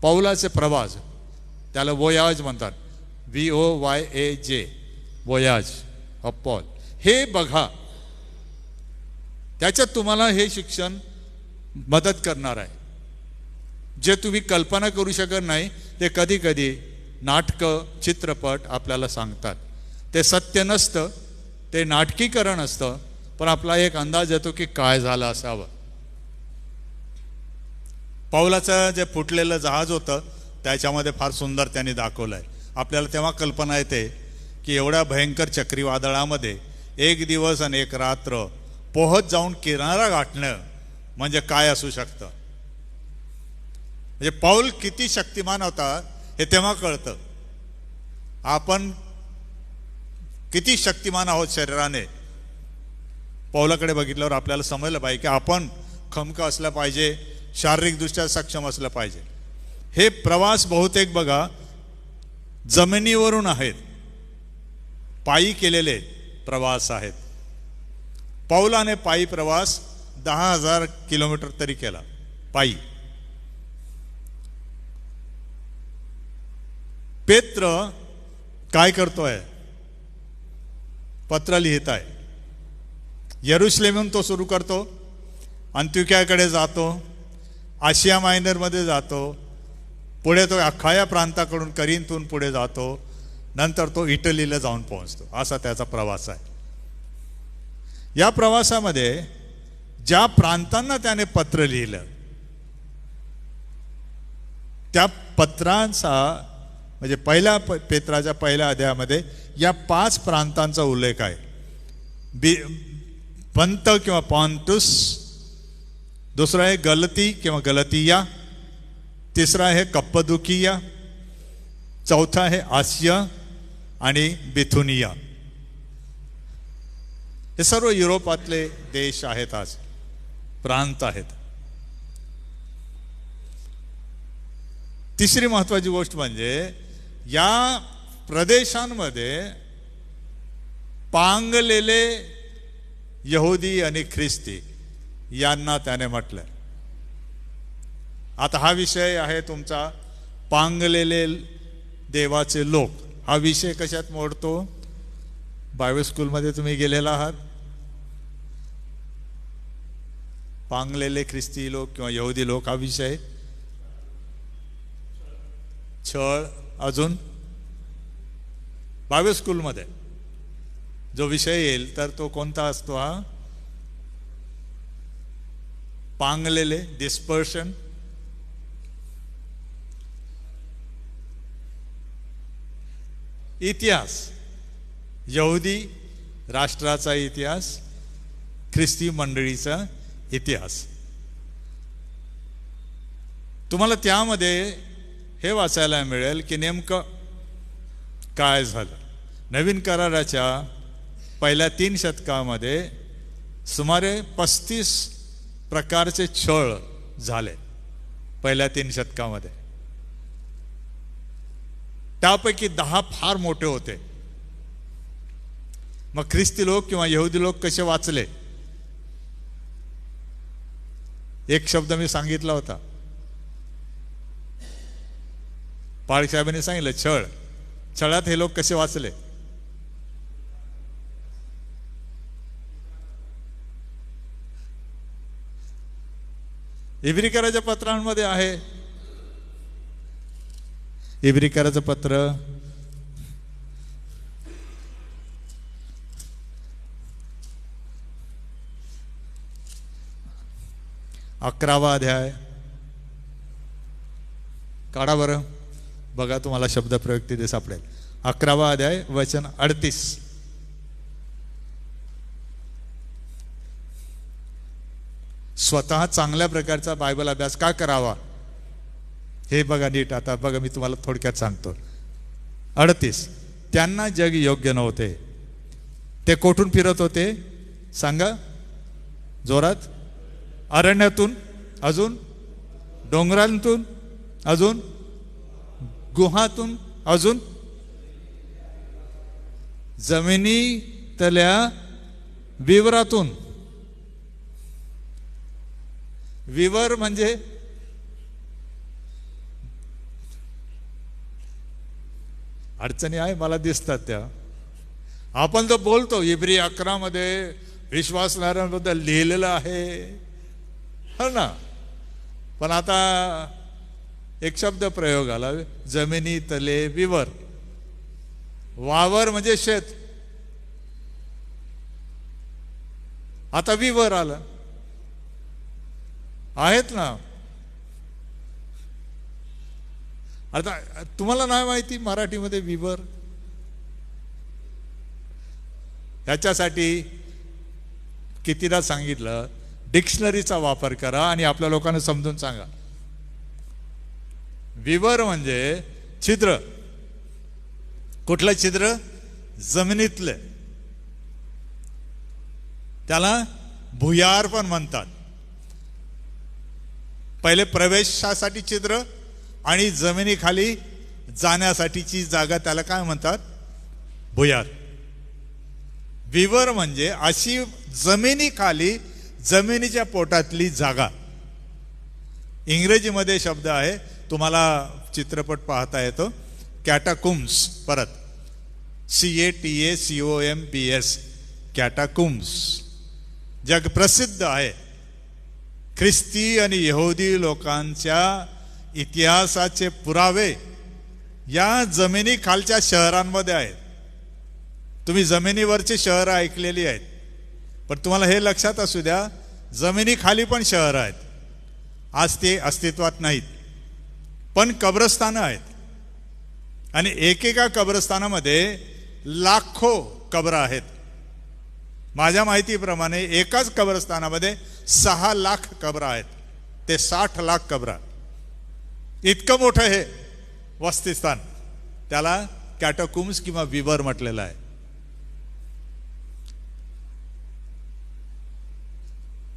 पौलाचे प्रवास, त्याला वोयाज म्हणतात, VOYAJ, वोयाज ऑफ पॉल. हे बघा, त्याच्यात तुम्हाला हे शिक्षण मदत करणार आहे. जे तुम्ही कल्पना करू शकत नाही ते कधी कधी नाटकं, चित्रपट आपल्याला सांगतात. ते सत्य नसतं, ते नाटकीकरण असतं, पण आपला एक अंदाज येतो की काय झालं असावं. पौलाचं जे फुटलेलं जहाज होतं त्याच्यामध्ये फार सुंदर त्यांनी दाखवलं आहे. आपल्याला तेव्हा कल्पना येते की एवढ्या भयंकर चक्रीवादळामध्ये एक दिवस आणि एक रात्र पोहत जाऊन किनारा गाठणं म्हणजे काय असू शकतं. म्हणजे पौल किती शक्तिमान होता हे तेव्हा कळतं. आपण किती शक्तिमान आहोत शरीराने. पौलाकडे बघितल्यावर आपल्याला समजलं पाहिजे की आपण खमक असलं पाहिजे शारीरिकदृष्ट्या सक्षम असलं पाहिजे. हे प्रवास बहुतेक बघा जमिनीवरून आहेत, पायी केलेले प्रवास आहेत. पौलाने पायी प्रवास 10,000 किलोमीटर तरी केला पायी. पेत्र काय करतोय? पत्र लिहित आहे. यरुशलेमहून तो सुरू करतो, अंत्योक्याकडे जातो, आशिया मायनरमध्ये जातो, पुढे तो अखाया प्रांताकडून करिंथून पुढे जातो, नंतर तो इटलीला जाऊन पोहोचतो. असा त्याचा प्रवास आहे. या प्रवासामध्ये ज्या प्रांतांना त्याने पत्र लिहिलं त्या पत्रांचा म्हणजे पहिल्या पेत्राच्या पहिल्या अध्यायामध्ये या 5 प्रांतांचा उल्लेख आहे. पंत किंवा पॉन्टुस, दुसरा आहे गलती किंवा गलतिया, तिसरा आहे कप्पदुकिया, चौथा आहे आसिया आणि बिथुनिया. हे सर्व युरोपातले देश आहेत, आज प्रांत आहेत. तिसरी महत्वाची गोष्ट म्हणजे या प्रदेशांमध्ये पांगलेले यहुदी आणि ख्रिस्ती यांना त्याने म्हटलं. आता हा विषय आहे तुमचा पांगलेले देवाचे लोक. हा विषय कशात मोडतो? बायबल स्कूलमध्ये तुम्ही गेलेला आहात. पांगलेले ख्रिस्ती लोक किंवा यहुदी लोक हा विषय, छळ, अजून बायबल स्कूलमध्ये जो विषय येईल तर तो कोणता असतो? हा पांगलेले, डिस्पर्शन. इतिहास, यहुदी राष्ट्राचा इतिहास, ख्रिस्ती मंडळीचा इतिहास. तुम्हाला त्यामध्ये हे वाचायला मिळेल की नेमकं काय झालं. नवीन कराराच्या पहिल्या 3 शतकामध्ये सुमारे 35 प्रकारचे छळ झाले पहिल्या 3 शतकामध्ये. त्यापैकी 10 फार मोठे होते. मग ख्रिस्ती लोक किंवा यहुदी लोक कसे वाचले? एक शब्द मी सांगितला होता, पाळी साहेबांनी सांगितलं, छळ. छळात हे लोक कसे वाचले? इब्रिकराच्या पत्रांमध्ये आहे. इब्रिकराचं पत्र 11वा अध्याय काढा बरं, बघा तुम्हाला शब्दप्रयोग तिथे सापडेल. 11वा अध्याय वचन 38. स्वतः चांगल्या प्रकारचा बायबल अभ्यास का करावा हे बघा नीट. आता बघा मी तुम्हाला थोडक्यात सांगतो. 38. त्यांना जग योग्य नव्हते. ते कोठून फिरत होते सांगा जोरात? अरण्यातून, अजून डोंगरांतून, अजून गुहातून, अजून जमिनीतल्या विवरातून. विवर म्हणजे अडचणी आहे मला दिसतात त्या. आपण जो बोलतो इब्री 11 मध्ये विश्वासणाऱ्यांबद्दल लिहिलेलं आहे, हो ना, पण आता एक शब्द प्रयोग आला, जमिनीतले विवर. वावर म्हणजे शेत, आता विवर आलं. आहेत ना. आता तुम्हाला नाही माहिती मराठीमध्ये विवर? ह्याच्यासाठी कितीदा सांगितलं, डिक्शनरीचा वापर करा आणि आपल्या लोकांना समजून सांगा. विवर म्हणजे छिद्र. कुठलं छिद्र? जमिनीतले. त्याला भुयार पण म्हणतात. पहिले प्रवेशासाठी छिद्र आणि जमिनीखाली जाण्यासाठीची जागा, त्याला काय म्हणतात? भुयार. विवर म्हणजे अशी जमिनीखाली, जमिनीच्या पोटातली जागा. इंग्रजीमध्ये शब्द आहे, तुम्हाला चित्रपट पाहता येतो, कॅटाकुम्स. परत CATACOMBS, कॅटाकुम्स. जग प्रसिद्ध आहे. ख्रिस्ती आणि यहुदी लोकांच्या इतिहासाचे पुरावे या जमिनी खालच्या शहरांमध्ये आहेत. तुम्ही जमिनीवरची शहरं ऐकलेली आहेत, पण तुम्हाला हे लक्षात असू द्या, जमिनी खाली पण शहरं आहेत. आज ते अस्तित्वात नाहीत, पण कब्रस्तानं आहेत. आणि एकेका कब्रस्तानामध्ये लाखो कब्र आहेत. माझ्या माहितीप्रमाणे एकाच कब्रस्तानामध्ये 6 लाख कब्र आहेत. ते 60 लाख कब्र. इतकं मोठं हे वस्तीस्थान, त्याला कॅटाकुम्स किंवा विवर म्हटलेलं आहे.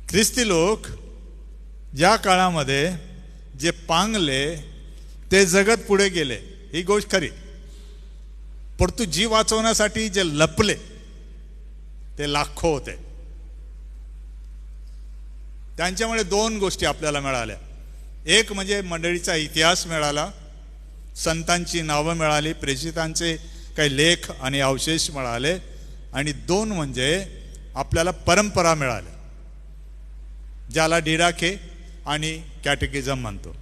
ख्रिस्ती लोक या काळामध्ये जे पांगले ते जगत पुढे गेले, ही गोष्ट खरी. परंतु जीव वाचवण्यासाठी जे लपले ते लाखो होते. त्यांच्यामुळे 2 गोष्टी आपल्याला मिळाल्या. एक म्हणजे मंडळीचा इतिहास मिळाला, संतांची नावं मिळाली, प्रेषितांचे काही लेख आणि अवशेष मिळाले. आणि 2 म्हणजे आपल्याला परंपरा मिळाल्या, ज्याला डिडाके आणि कॅटेकिझम म्हणतो.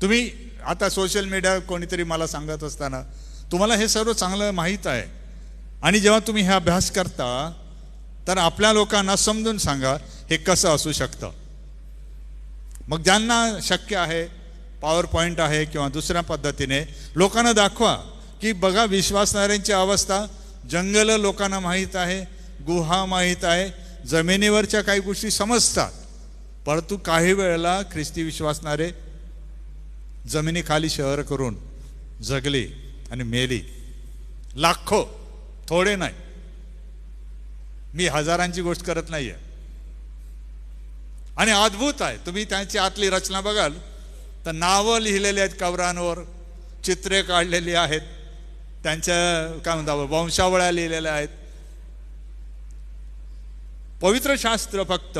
तुम्ही आता सोशल मीडिया कोणीतरी मला सांगत असताना तुम्हाला हे सर्व चांगलं माहीत आहे, आणि जेव्हा तुम्ही हे अभ्यास करता तर आपल्या लोकांना समजून सांगा हे कसं असू शकतं. मग ज्यांना शक्य आहे, पॉवर पॉईंट आहे किंवा दुसऱ्या पद्धतीने लोकांना दाखवा की बघा विश्वासणाऱ्यांची अवस्था. जंगल लोकांना माहीत आहे, गुहा माहीत आहे, जमिनीवरच्या काही गोष्टी समजतात, परंतु काही वेळेला ख्रिस्ती विश्वासणारे जमिनीखाली शहर करून जगली आणि मेली. लाखो, थोडे नाही. मी हजारांची गोष्ट करत नाहीये. आणि अद्भुत आहे, तुम्ही त्यांची आतली रचना बघाल तर नावं लिहिलेली आहेत कबरांवर, चित्रे काढलेली आहेत, त्यांच्या काय म्हणतात वंशावळ्या लिहिलेल्या आहेत. पवित्र शास्त्र फक्त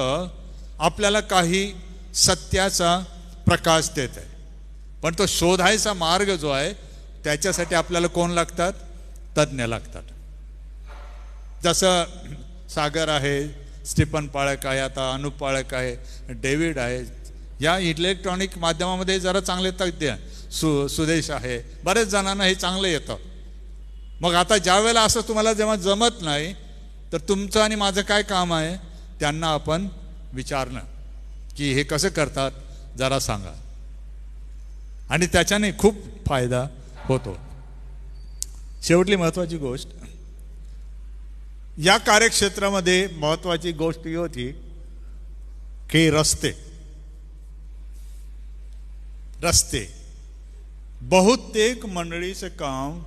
आपल्याला काही सत्याचा प्रकाश देत आहे, पण तो शोधायचा मार्ग जो आहे त्याच्यासाठी आपल्याला कोण लागतात? तज्ज्ञ लागतात. जसं सागर आहे, स्टीफन पाळक आहे, आता अनुप पाळक आहे, डेव्हिड आहे. या इलेक्ट्रॉनिक माध्यमामध्ये जरा चांगले तज्ज्ञ, सुदेश आहे, बरेच जणांना हे चांगलं येतं. मग आता ज्या वेळेला असं तुम्हाला जेव्हा जमत नाही तर तुमचं आणि माझं काय काम आहे? त्यांना आपण विचारणं की हे कसं करतात जरा सांगा. आणि त्याच्याने खूप फायदा होतो. शेवटली महत्वाची गोष्ट, या कार्यक्षेत्रामध्ये महत्वाची गोष्ट ही होती की रस्ते. बहुतेक मंडळीचं काम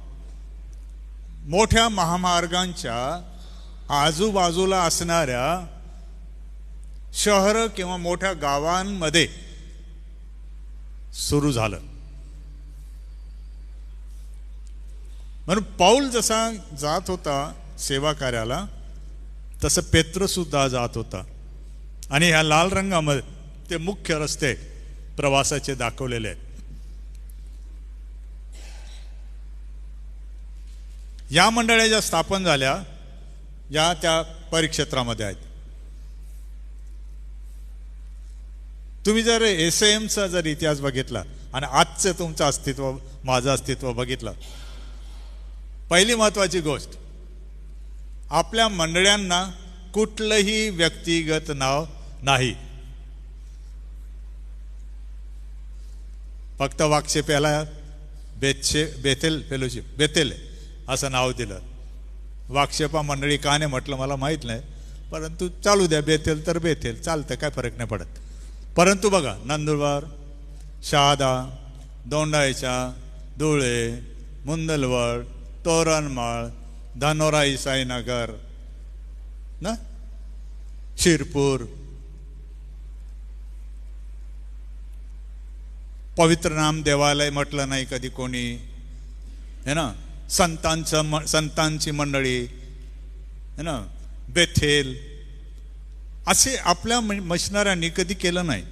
मोठ्या महामार्गांच्या आजूबाजूला असणाऱ्या शहर किंवा मोठ्या गावांमध्ये सुरू झालं. म्हणून पाऊल जसा जात होता सेवा कार्याला, तसं पेत्र सुद्धा जात होता. आणि ह्या लाल रंगामध्ये ते मुख्य रस्ते प्रवासाचे दाखवलेले आहेत. या मंडळ्या ज्या स्थापन झाल्या या त्या परिक्षेत्रामध्ये आहेत. तुम्ही जर SAMचा जर इतिहास बघितला आणि आजचं तुमचं अस्तित्व, माझं अस्तित्व बघितलं, पहिली महत्वाची गोष्ट, आपल्या मंडळ्यांना कुठलंही व्यक्तिगत नाव नाही. फक्त वाक्षेप्याला बेथेल फेलोशिप, बेथेल असं नाव दिलं. वाक्षेपा मंडळी का नाही म्हटलं मला माहीत नाही, परंतु चालू द्या, बेथेल तर बेथेल चालतं, काय फरक नाही पडत. परंतु बघा, नंदुरबार, शहादा, दोंडाईचा, धुळे, मुंदलवड, तोरणमाळ, धानोरा इसाईनगर ना, शिरपूर, पवित्र नाम देवालय म्हटलं नाही कधी कोणी, है ना. संतांची मंडळी, है ना, बेथेल, असे आपल्या मिशनऱ्यांनी कधी केलं नाही.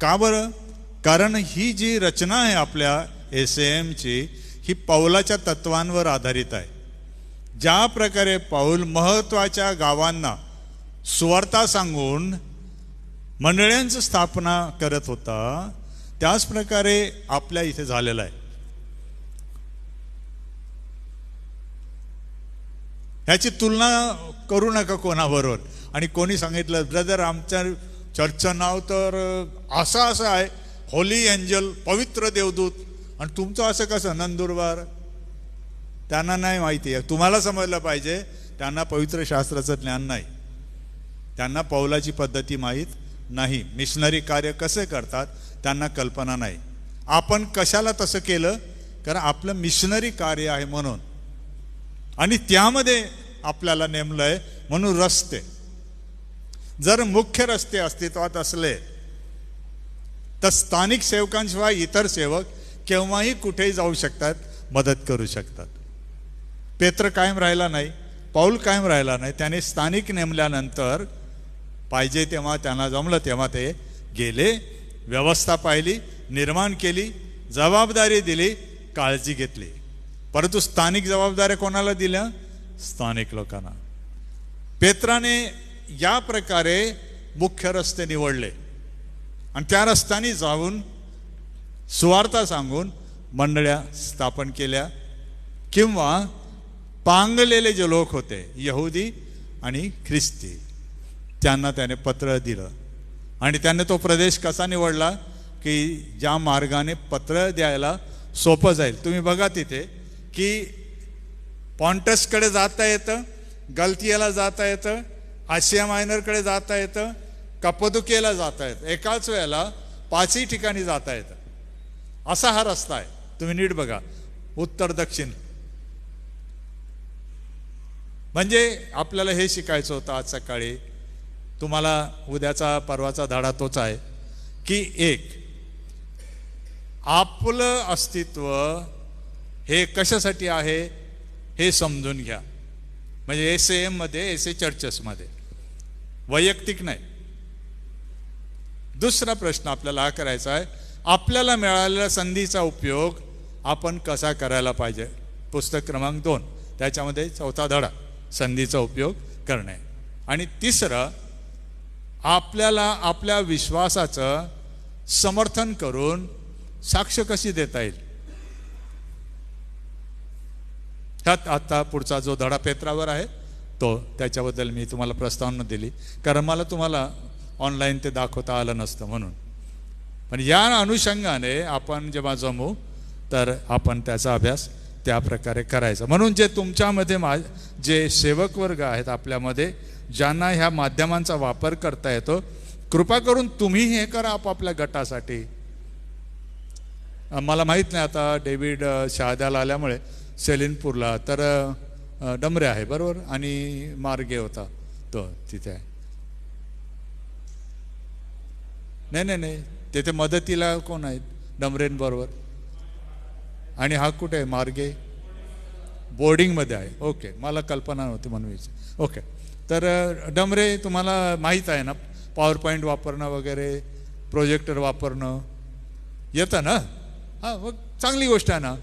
का बरं? कारण ही जी रचना आहे आपल्या SAMची ही पौलाच्या तत्वांवर आधारित आहे. ज्या प्रकारे पौल महत्वाच्या गावांना सुवार्ता सांगून मंडळांची स्थापना करत होता, त्याच प्रकारे आपल्या इथे झालेलं आहे. ह्याची तुलना करू नका कोणाबरोबर. आणि कोणी सांगितलं ब्रदर आमच्या चर्चचं नाव तर असं आहे, होली एंजल, पवित्र देवदूत, आणि तुमचं असं कसं नंदुरबार? त्यांना नाही माहिती आहे. तुम्हाला समजलं पाहिजे, त्यांना पवित्र शास्त्राचं ज्ञान नाही, त्यांना पौलाची पद्धती माहीत नाही, मिशनरी कार्य कसे करतात त्यांना कल्पना नाही. आपण कशाला तसं केलं? कारण आपलं मिशनरी कार्य आहे म्हणून, आणि त्यामध्ये आपल्याला नेमलंय म्हणून. रस्ते, जर मुख्य रस्ते अस्तित्वात असले तर स्थानिक सेवकांशिवाय इतर सेवक केव्हाही कुठेही जाऊ शकतात, मदत करू शकतात. पेत्र कायम राहिला नाही, पौल कायम राहिला नाही. त्याने स्थानिक नेमल्यानंतर पाहिजे तेव्हा त्यांना जमलं तेव्हा ते गेले, व्यवस्था पाहिली, निर्माण केली, जबाबदारी दिली, काळजी घेतली. परंतु स्थानिक जबाबदाऱ्या कोणाला दिल्या? स्थानिक लोकांना. पेत्राने या प्रकारे मुख्य रस्ते निवडले आणि त्या रस्त्याने जाऊन सुवार्ता सांगून मंडळ्या स्थापन केल्या. किंवा पांगलेले जे लोक होते, यहुदी आणि ख्रिस्ती, त्यांना त्याने पत्र दिलं. आणि त्याने तो प्रदेश कसा निवडला की ज्या मार्गाने पत्र द्यायला सोपं जाईल. तुम्ही बघा तिथे की पॉन्टसकडे जाता येतं, गलतियाला जाता येतं, आशिया मायनरकडे जाता येतं, कप्पदुकियाला जाता येतं. एकाच वेळेला 5ही ठिकाणी जाता येतं. असा हा रस्ता आहे. तुम्ही नीट बघा, उत्तर दक्षिण. म्हणजे आपल्याला हे शिकायचं होतं आज सकाळी. तुम्हाला उद्याचा परवाचा धडा तोच आहे की एक, आपलं अस्तित्व हे कशासाठी आहे हे समजून घ्या. म्हणजे SAM मध्ये, SA चर्चेसमध्ये, वैयक्तिक नाही. दुसरा प्रश्न आपल्याला हा करायचा आहे, आपल्याला मिळालेल्या संधीचा उपयोग आपण कसा करायला पाहिजे. पुस्तक क्रमांक 2 त्याच्यामध्ये 4था धडा, संधीचा उपयोग करणे. आणि तिसरं, आपल्याला आपल्या विश्वासाचं समर्थन करून साक्ष कशी देता येईल. त्यात आता पुढचा जो धडा पेत्रावर आहे तो, त्याच्याबद्दल मी तुम्हाला प्रस्तावना दिली, कारण मला तुम्हाला ऑनलाईन ते दाखवता आलं नसतं म्हणून. पण या अनुषंगाने आपण जेव्हा जमू तर आपण त्याचा अभ्यास त्या प्रकारे करायचा. म्हणून जे तुमच्यामध्ये जे सेवक वर्ग आहेत आपल्यामध्ये, ज्यांना ह्या माध्यमांचा वापर करता येतो, कृपा करून तुम्ही हे करा आपापल्या गटासाठी. मला माहीत नाही आता डेव्हिड शहाद्याला आल्यामुळे सेलिनपूरला तर डमरे आहे बरोबर, आणि मार्गे होता तो तिथे आहे. नाही तिथे मदतीला कोण आहेत डमरेंबरोबर, आणि हा कुठे आहे मार्गे? बोर्डिंगमध्ये आहे. ओके, मला कल्पना नव्हती म्हणून. ओके, तर डमरे तुम्हाला माहीत आहे ना, पॉवर पॉईंट वापरणं वगैरे, प्रोजेक्टर वापरणं येतं ना? हां, मग चांगली गोष्ट आहे ना.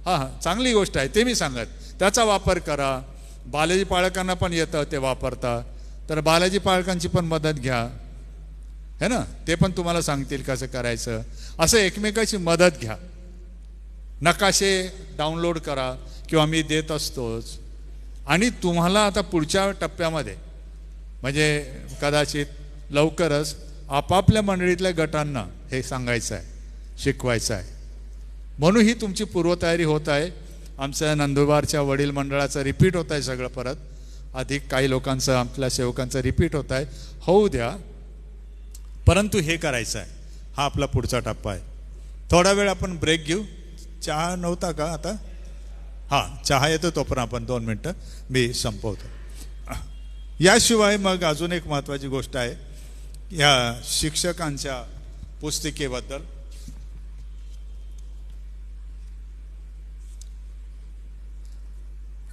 हां, चांगली गोष्ट आहे, ते मी सांगत. त्याचा वापर करा. बालाजी पाळकांना पण येतं ते वापरता, तर बालाजी पाळकांची पण मदत घ्या, है ना. ते पण तुम्हाला सांगतील कसं करायचं. असं एकमेकाची मदत घ्या. नकाशे डाउनलोड करा किंवा मी देत असतोच. आणि तुम्हाला आता पुढच्या टप्प्यामध्ये, म्हणजे कदाचित लवकरच आपापल्या मंडळीतल्या गटांना हे सांगायचं आहे, शिकवायचं आहे. म्हणून ही तुमची पूर्वतयारी होत आहे. आमच्या नंदुरबारच्या वडील मंडळाचं रिपीट होत आहे सगळं परत, अधिक काही लोकांचं, आपल्या सेवकांचं रिपीट होत आहे. होऊ द्या, परंतु हे करायचं आहे. हा आपला पुढचा टप्पा आहे. थोडा वेळ आपण ब्रेक घेऊ. चहा नव्हता का आता? हां, चहा येतो तोपर्यंत आपण 2 मिनटं मी संपवतो. याशिवाय मग अजून एक महत्त्वाची गोष्ट आहे या शिक्षकांच्या पुस्तिकेबद्दल.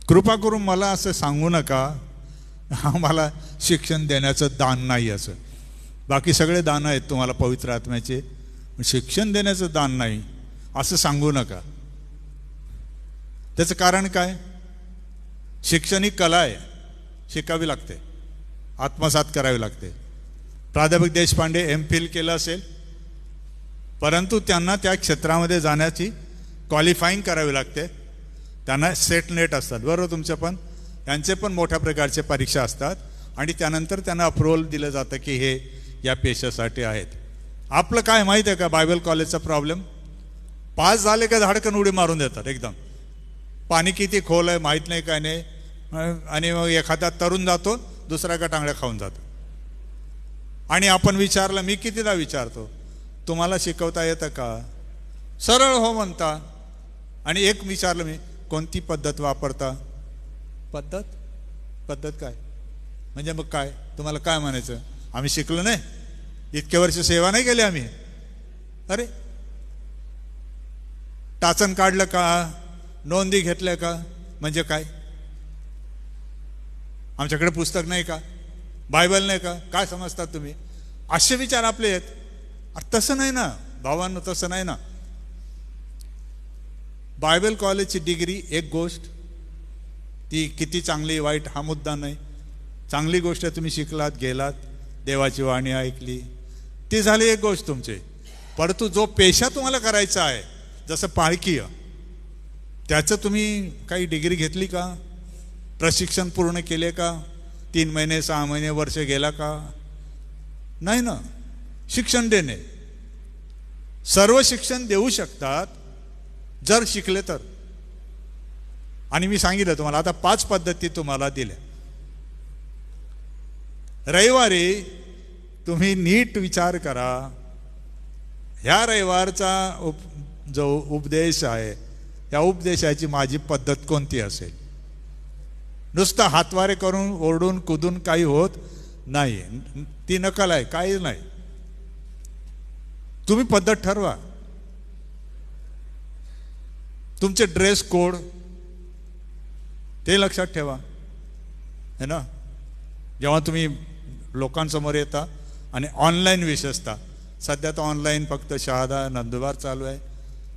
कृपा करून मला असं सांगू नका आम्हाला शिक्षण देण्याचं दान नाही असं. बाकी सगळे दान आहेत तुम्हाला पवित्र आत्म्याचे, शिक्षण देण्याचं दान नाही असं सांगू नका. त्याचं कारण काय? शिक्षण ही कला आहे, शिकावी लागते, आत्मसात करावी लागते. प्राध्यापक देशपांडे MPhil केलं असेल, परंतु त्यांना त्या क्षेत्रामध्ये जाण्याची क्वालिफाईंग करावी लागते. त्यांना सेट नेट असतात, बरोबर तुमच्या पण यांचे पण मोठ्या प्रकारचे परीक्षा असतात आणि त्यानंतर त्यांना अप्रुव्हल दिलं जातं की हे या पेशासाठी आहेत. आपलं काय माहीत आहे का बायबल कॉलेजचा प्रॉब्लेम? पास झाले का धाडकन उडी मारून देतात एकदम. पाणी किती खोल आहे माहीत नाही काय नाही, आणि मग एखादा तरुण जातो दुसरा का टांगड्या खाऊन जातो. आणि आपण विचारलं, मी कितीदा विचारतो, तुम्हाला शिकवता येतं का? सरळ हो म्हणता. आणि एक विचारलं मी, कोणती पद्धत वापरता? पद्धत काय म्हणजे? मग काय तुम्हाला काय म्हणायचं? आम्ही शिकलो नाही, इतके वर्ष सेवा नाही केली आम्ही. अरे टाचन काढलं का? नोंदी घेतल्या का? म्हणजे काय? आमच्याकडे पुस्तक नाही का? बायबल नाही का? काय समजतात तुम्ही? असे विचार आपले आहेत. तसं नाही ना भावांनो, तसं नाही ना. बायबल कॉलेजची डिग्री एक गोष्ट, ती किती चांगली वाईट हा मुद्दा नाही. चांगली गोष्ट तुम्ही शिकलात, गेलात, देवाची वाणी ऐकली, ती झाली एक गोष्ट तुमची. परंतु जो पेशा तुम्हाला करायचा आहे, जसं पाळकीय, त्याचं तुम्ही काही डिग्री घेतली का? प्रशिक्षण पूर्ण केले का? 3 महिने 6 महिने वर्ष गेला का? नाही ना. शिक्षण देणे, सर्व शिक्षण देऊ शकतात जर शिकले तर. आणि मी सांगितलं तुम्हाला, आता 5 पद्धती तुम्हाला दिल्या. रविवारी तुम्ही नीट विचार करा, ह्या रविवारचा जो उपदेश आहे, या उपदेशाची माझी पद्धत कोणती असेल? नुसतं हातवारे करून ओरडून कुदून काही होत नाही, ती नकल आहे, काही नाही. तुम्ही पद्धत ठरवा. तुमचे ड्रेस कोड ते लक्षात ठेवा, है ना. जेव्हा तुम्ही लोकांसमोर येता, आणि ऑनलाईन विशेषतः, सध्या तर ऑनलाईन फक्त शहादा नंदुरबार चालू आहे,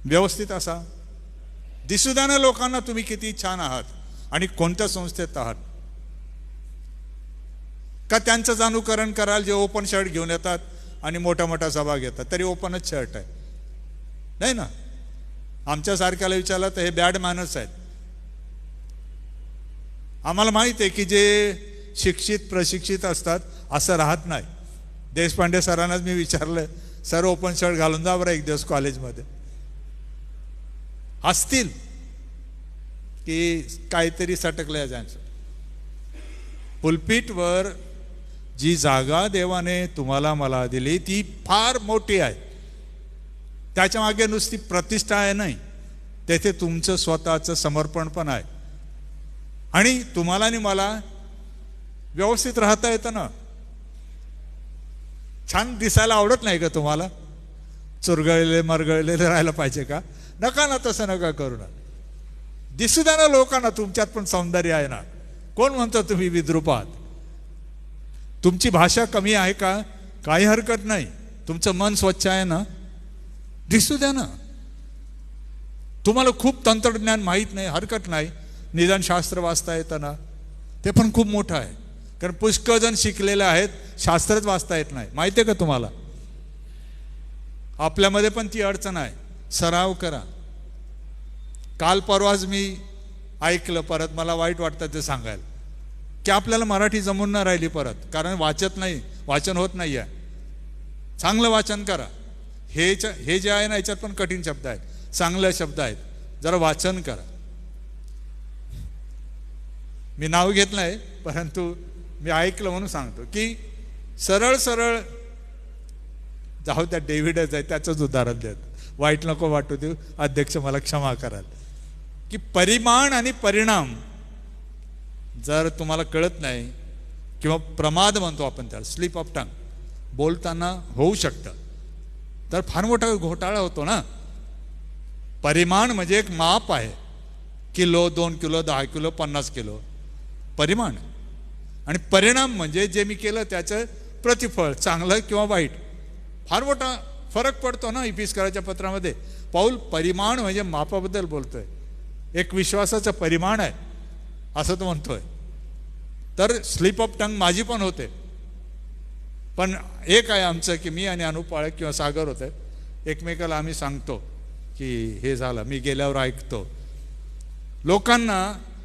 व्यवस्थित असा. दिसू द्या ना लोकांना तुम्ही किती छान आहात आणि कोणत्या संस्थेत आहात. का त्यांचं अनुकरण कराल जे ओपन शर्ट घेऊन येतात आणि मोठा मोठा सभा घेतात, तरी ओपनच शर्ट आहे, नाही ना. आमच्यासारख्याला विचारलं तर हे बॅड मॅनर्स आहेत. आम्हाला माहित आहे की जे शिक्षित प्रशिक्षित असतात असं राहत नाही. देशपांडे सरांनाच मी विचारलं, सर ओपन शर्ट घालून जा बरं एक दिवस कॉलेजमध्ये. असतील की काहीतरी सटकलं त्यांचं. पुलपीटवर जी जागा देवाने तुम्हाला मला दिली ती फार मोठी आहे. त्याच्या मागे नुसती प्रतिष्ठा आहे नाही, तेथे तुमचं स्वतःचं समर्पण पण आहे. आणि तुम्हाला आणि मला व्यवस्थित राहता येतं ना. छान दिसायला आवडत नाही का तुम्हाला? चुरगळलेले मरगळलेले राहायला पाहिजे का? नका ना, तसं नका करू ना. दिसू द्या ना लोकांना तुमच्यात पण सौंदर्य आहे ना. कोण म्हणतो तुम्ही विद्रूप आहात? तुमची भाषा कमी आहे का? काही हरकत नाही. तुमचं मन स्वच्छ आहे ना, दिसू द्या ना. तुम्हाला खूप तंत्रज्ञान माहीत नाही, हरकत नाही. निदान शास्त्र वाचता येतं ना, ते पण खूप मोठं आहे. कारण पुष्कळ जण शिकलेले आहेत, शास्त्रच वाचता येत नाही. माहिती आहे का तुम्हाला? आपल्यामध्ये पण ती अडचण आहे. सराव करा. काल परवाच मी ऐकलं, परत मला वाईट वाटतं ते सांगायला, की आपल्याला मराठी जमून न राहिली परत, कारण वाचत नाही, वाचन होत नाही आहे. चांगलं वाचन करा. हे जे आहे ना, याच्यात पण कठीण शब्द आहेत, चांगले शब्द आहेत, जरा वाचन करा. मी नाव घेत नाही, परंतु मी ऐकलं म्हणून सांगतो की सरळ सरळ जाऊ त्या, डेव्हिडच आहे त्याचंच उदाहरण देत, वाईट नको वाटू देऊ, अध्यक्ष मला क्षमा कराल. की परिमाण आणि परिणाम जर तुम्हाला कळत नाही, किंवा प्रमाद म्हणतो आपण त्याला, स्लिप ऑफ टंग, बोलताना होऊ शकतं, तर फार मोठा घोटाळा होतो ना. परिमाण म्हणजे एक माप आहे किलो, 2 किलो, 10 किलो, 50 किलो परिमाण. आणि परिणाम म्हणजे जे मी केलं त्याचं प्रतिफळ, चांगलं किंवा वाईट. फार मोठा फरक पडतो ना इपिस्कराच्या पत्रामध्ये. पाऊल परिमाण म्हणजे मापाबद्दल बोलतोय, एक विश्वासाचं परिमाण आहे असं तो म्हणतोय. तर स्लिप ऑफ टंग माझी पण होते, पण एक आहे आमचं की मी आणि अनुप पाळक किंवा सागर होते, एकमेकाला आम्ही सांगतो की हे झालं, मी गेल्यावर ऐकतो. लोकांना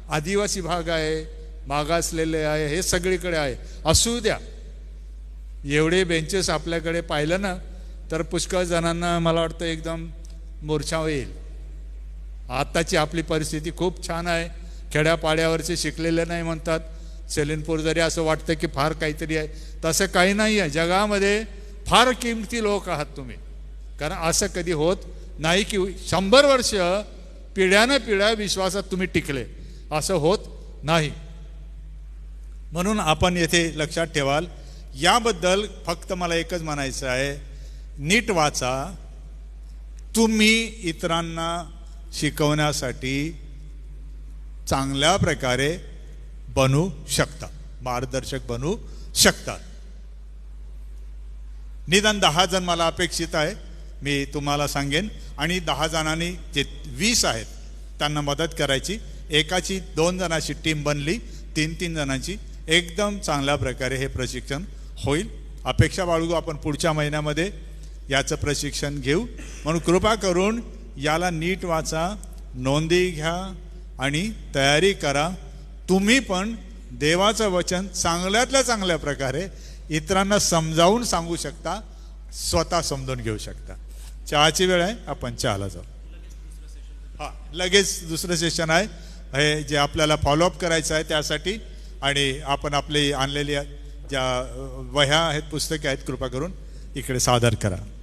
आदिवासी भाग आहे, मागासलेले आहे, हे सगळीकडे आहे, असू द्या. एवढे बेंचेस आपल्याकडे पाहिलं ना तर पुष्कळ जणांना मला वाटतं एकदम मूर्छा येईल. आत्ताची आपली परिस्थिती खूप छान आहे. खेड्यापाड्यावरचे शिकलेले नाही म्हणतात, सेलिनपूर जरी असं वाटतं की फार काहीतरी आहे, तसं काही नाही आहे. जगामध्ये फार किमती लोक आहात तुम्ही. कारण असं कधी होत नाही की 100 वर्ष पिढ्यानं पिढ्या विश्वासात तुम्ही टिकले, असं होत नाही. म्हणून आपण येथे लक्षात ठेवाल. याबद्दल फक्त मला एकच म्हणायचं आहे, नीट वाचा. तुम्ही इतरांना शिकवण्यासाठी चांगल्या प्रकारे बनू शकता, मार्गदर्शक बनू शकता. निदान 10 जण मला अपेक्षित आहे, मी तुम्हाला सांगेन. आणि 10 जणांनी जे 20 आहेत त्यांना मदत करायची. एकाची 2 जणांची टीम बनली, 3-3 जणांची. एकदम चांगल्या प्रकारे हे प्रशिक्षण होईल. अपेक्षा बाळगू आपण पुढच्या महिन्यामध्ये याचं प्रशिक्षण घेऊ. म्हणून कृपा करून याला नीट वाचा, नोंदी घ्या आणि तयारी करा. तुम्ही पण देवाचं वचन चांगल्यातल्या चांगल्या प्रकारे इतरांना समजावून सांगू शकता, स्वतः समजून घेऊ शकता. चहाची वेळ आहे, आपण चहाला जाऊ. हां, लगेच दुसरं सेशन आहे हे जे आपल्याला फॉलोअप करायचं आहे त्यासाठी. आणि आपण आपली आणलेली ज्या वह्या आहेत, पुस्तके आहेत, कृपा करून इकडे सादर करा.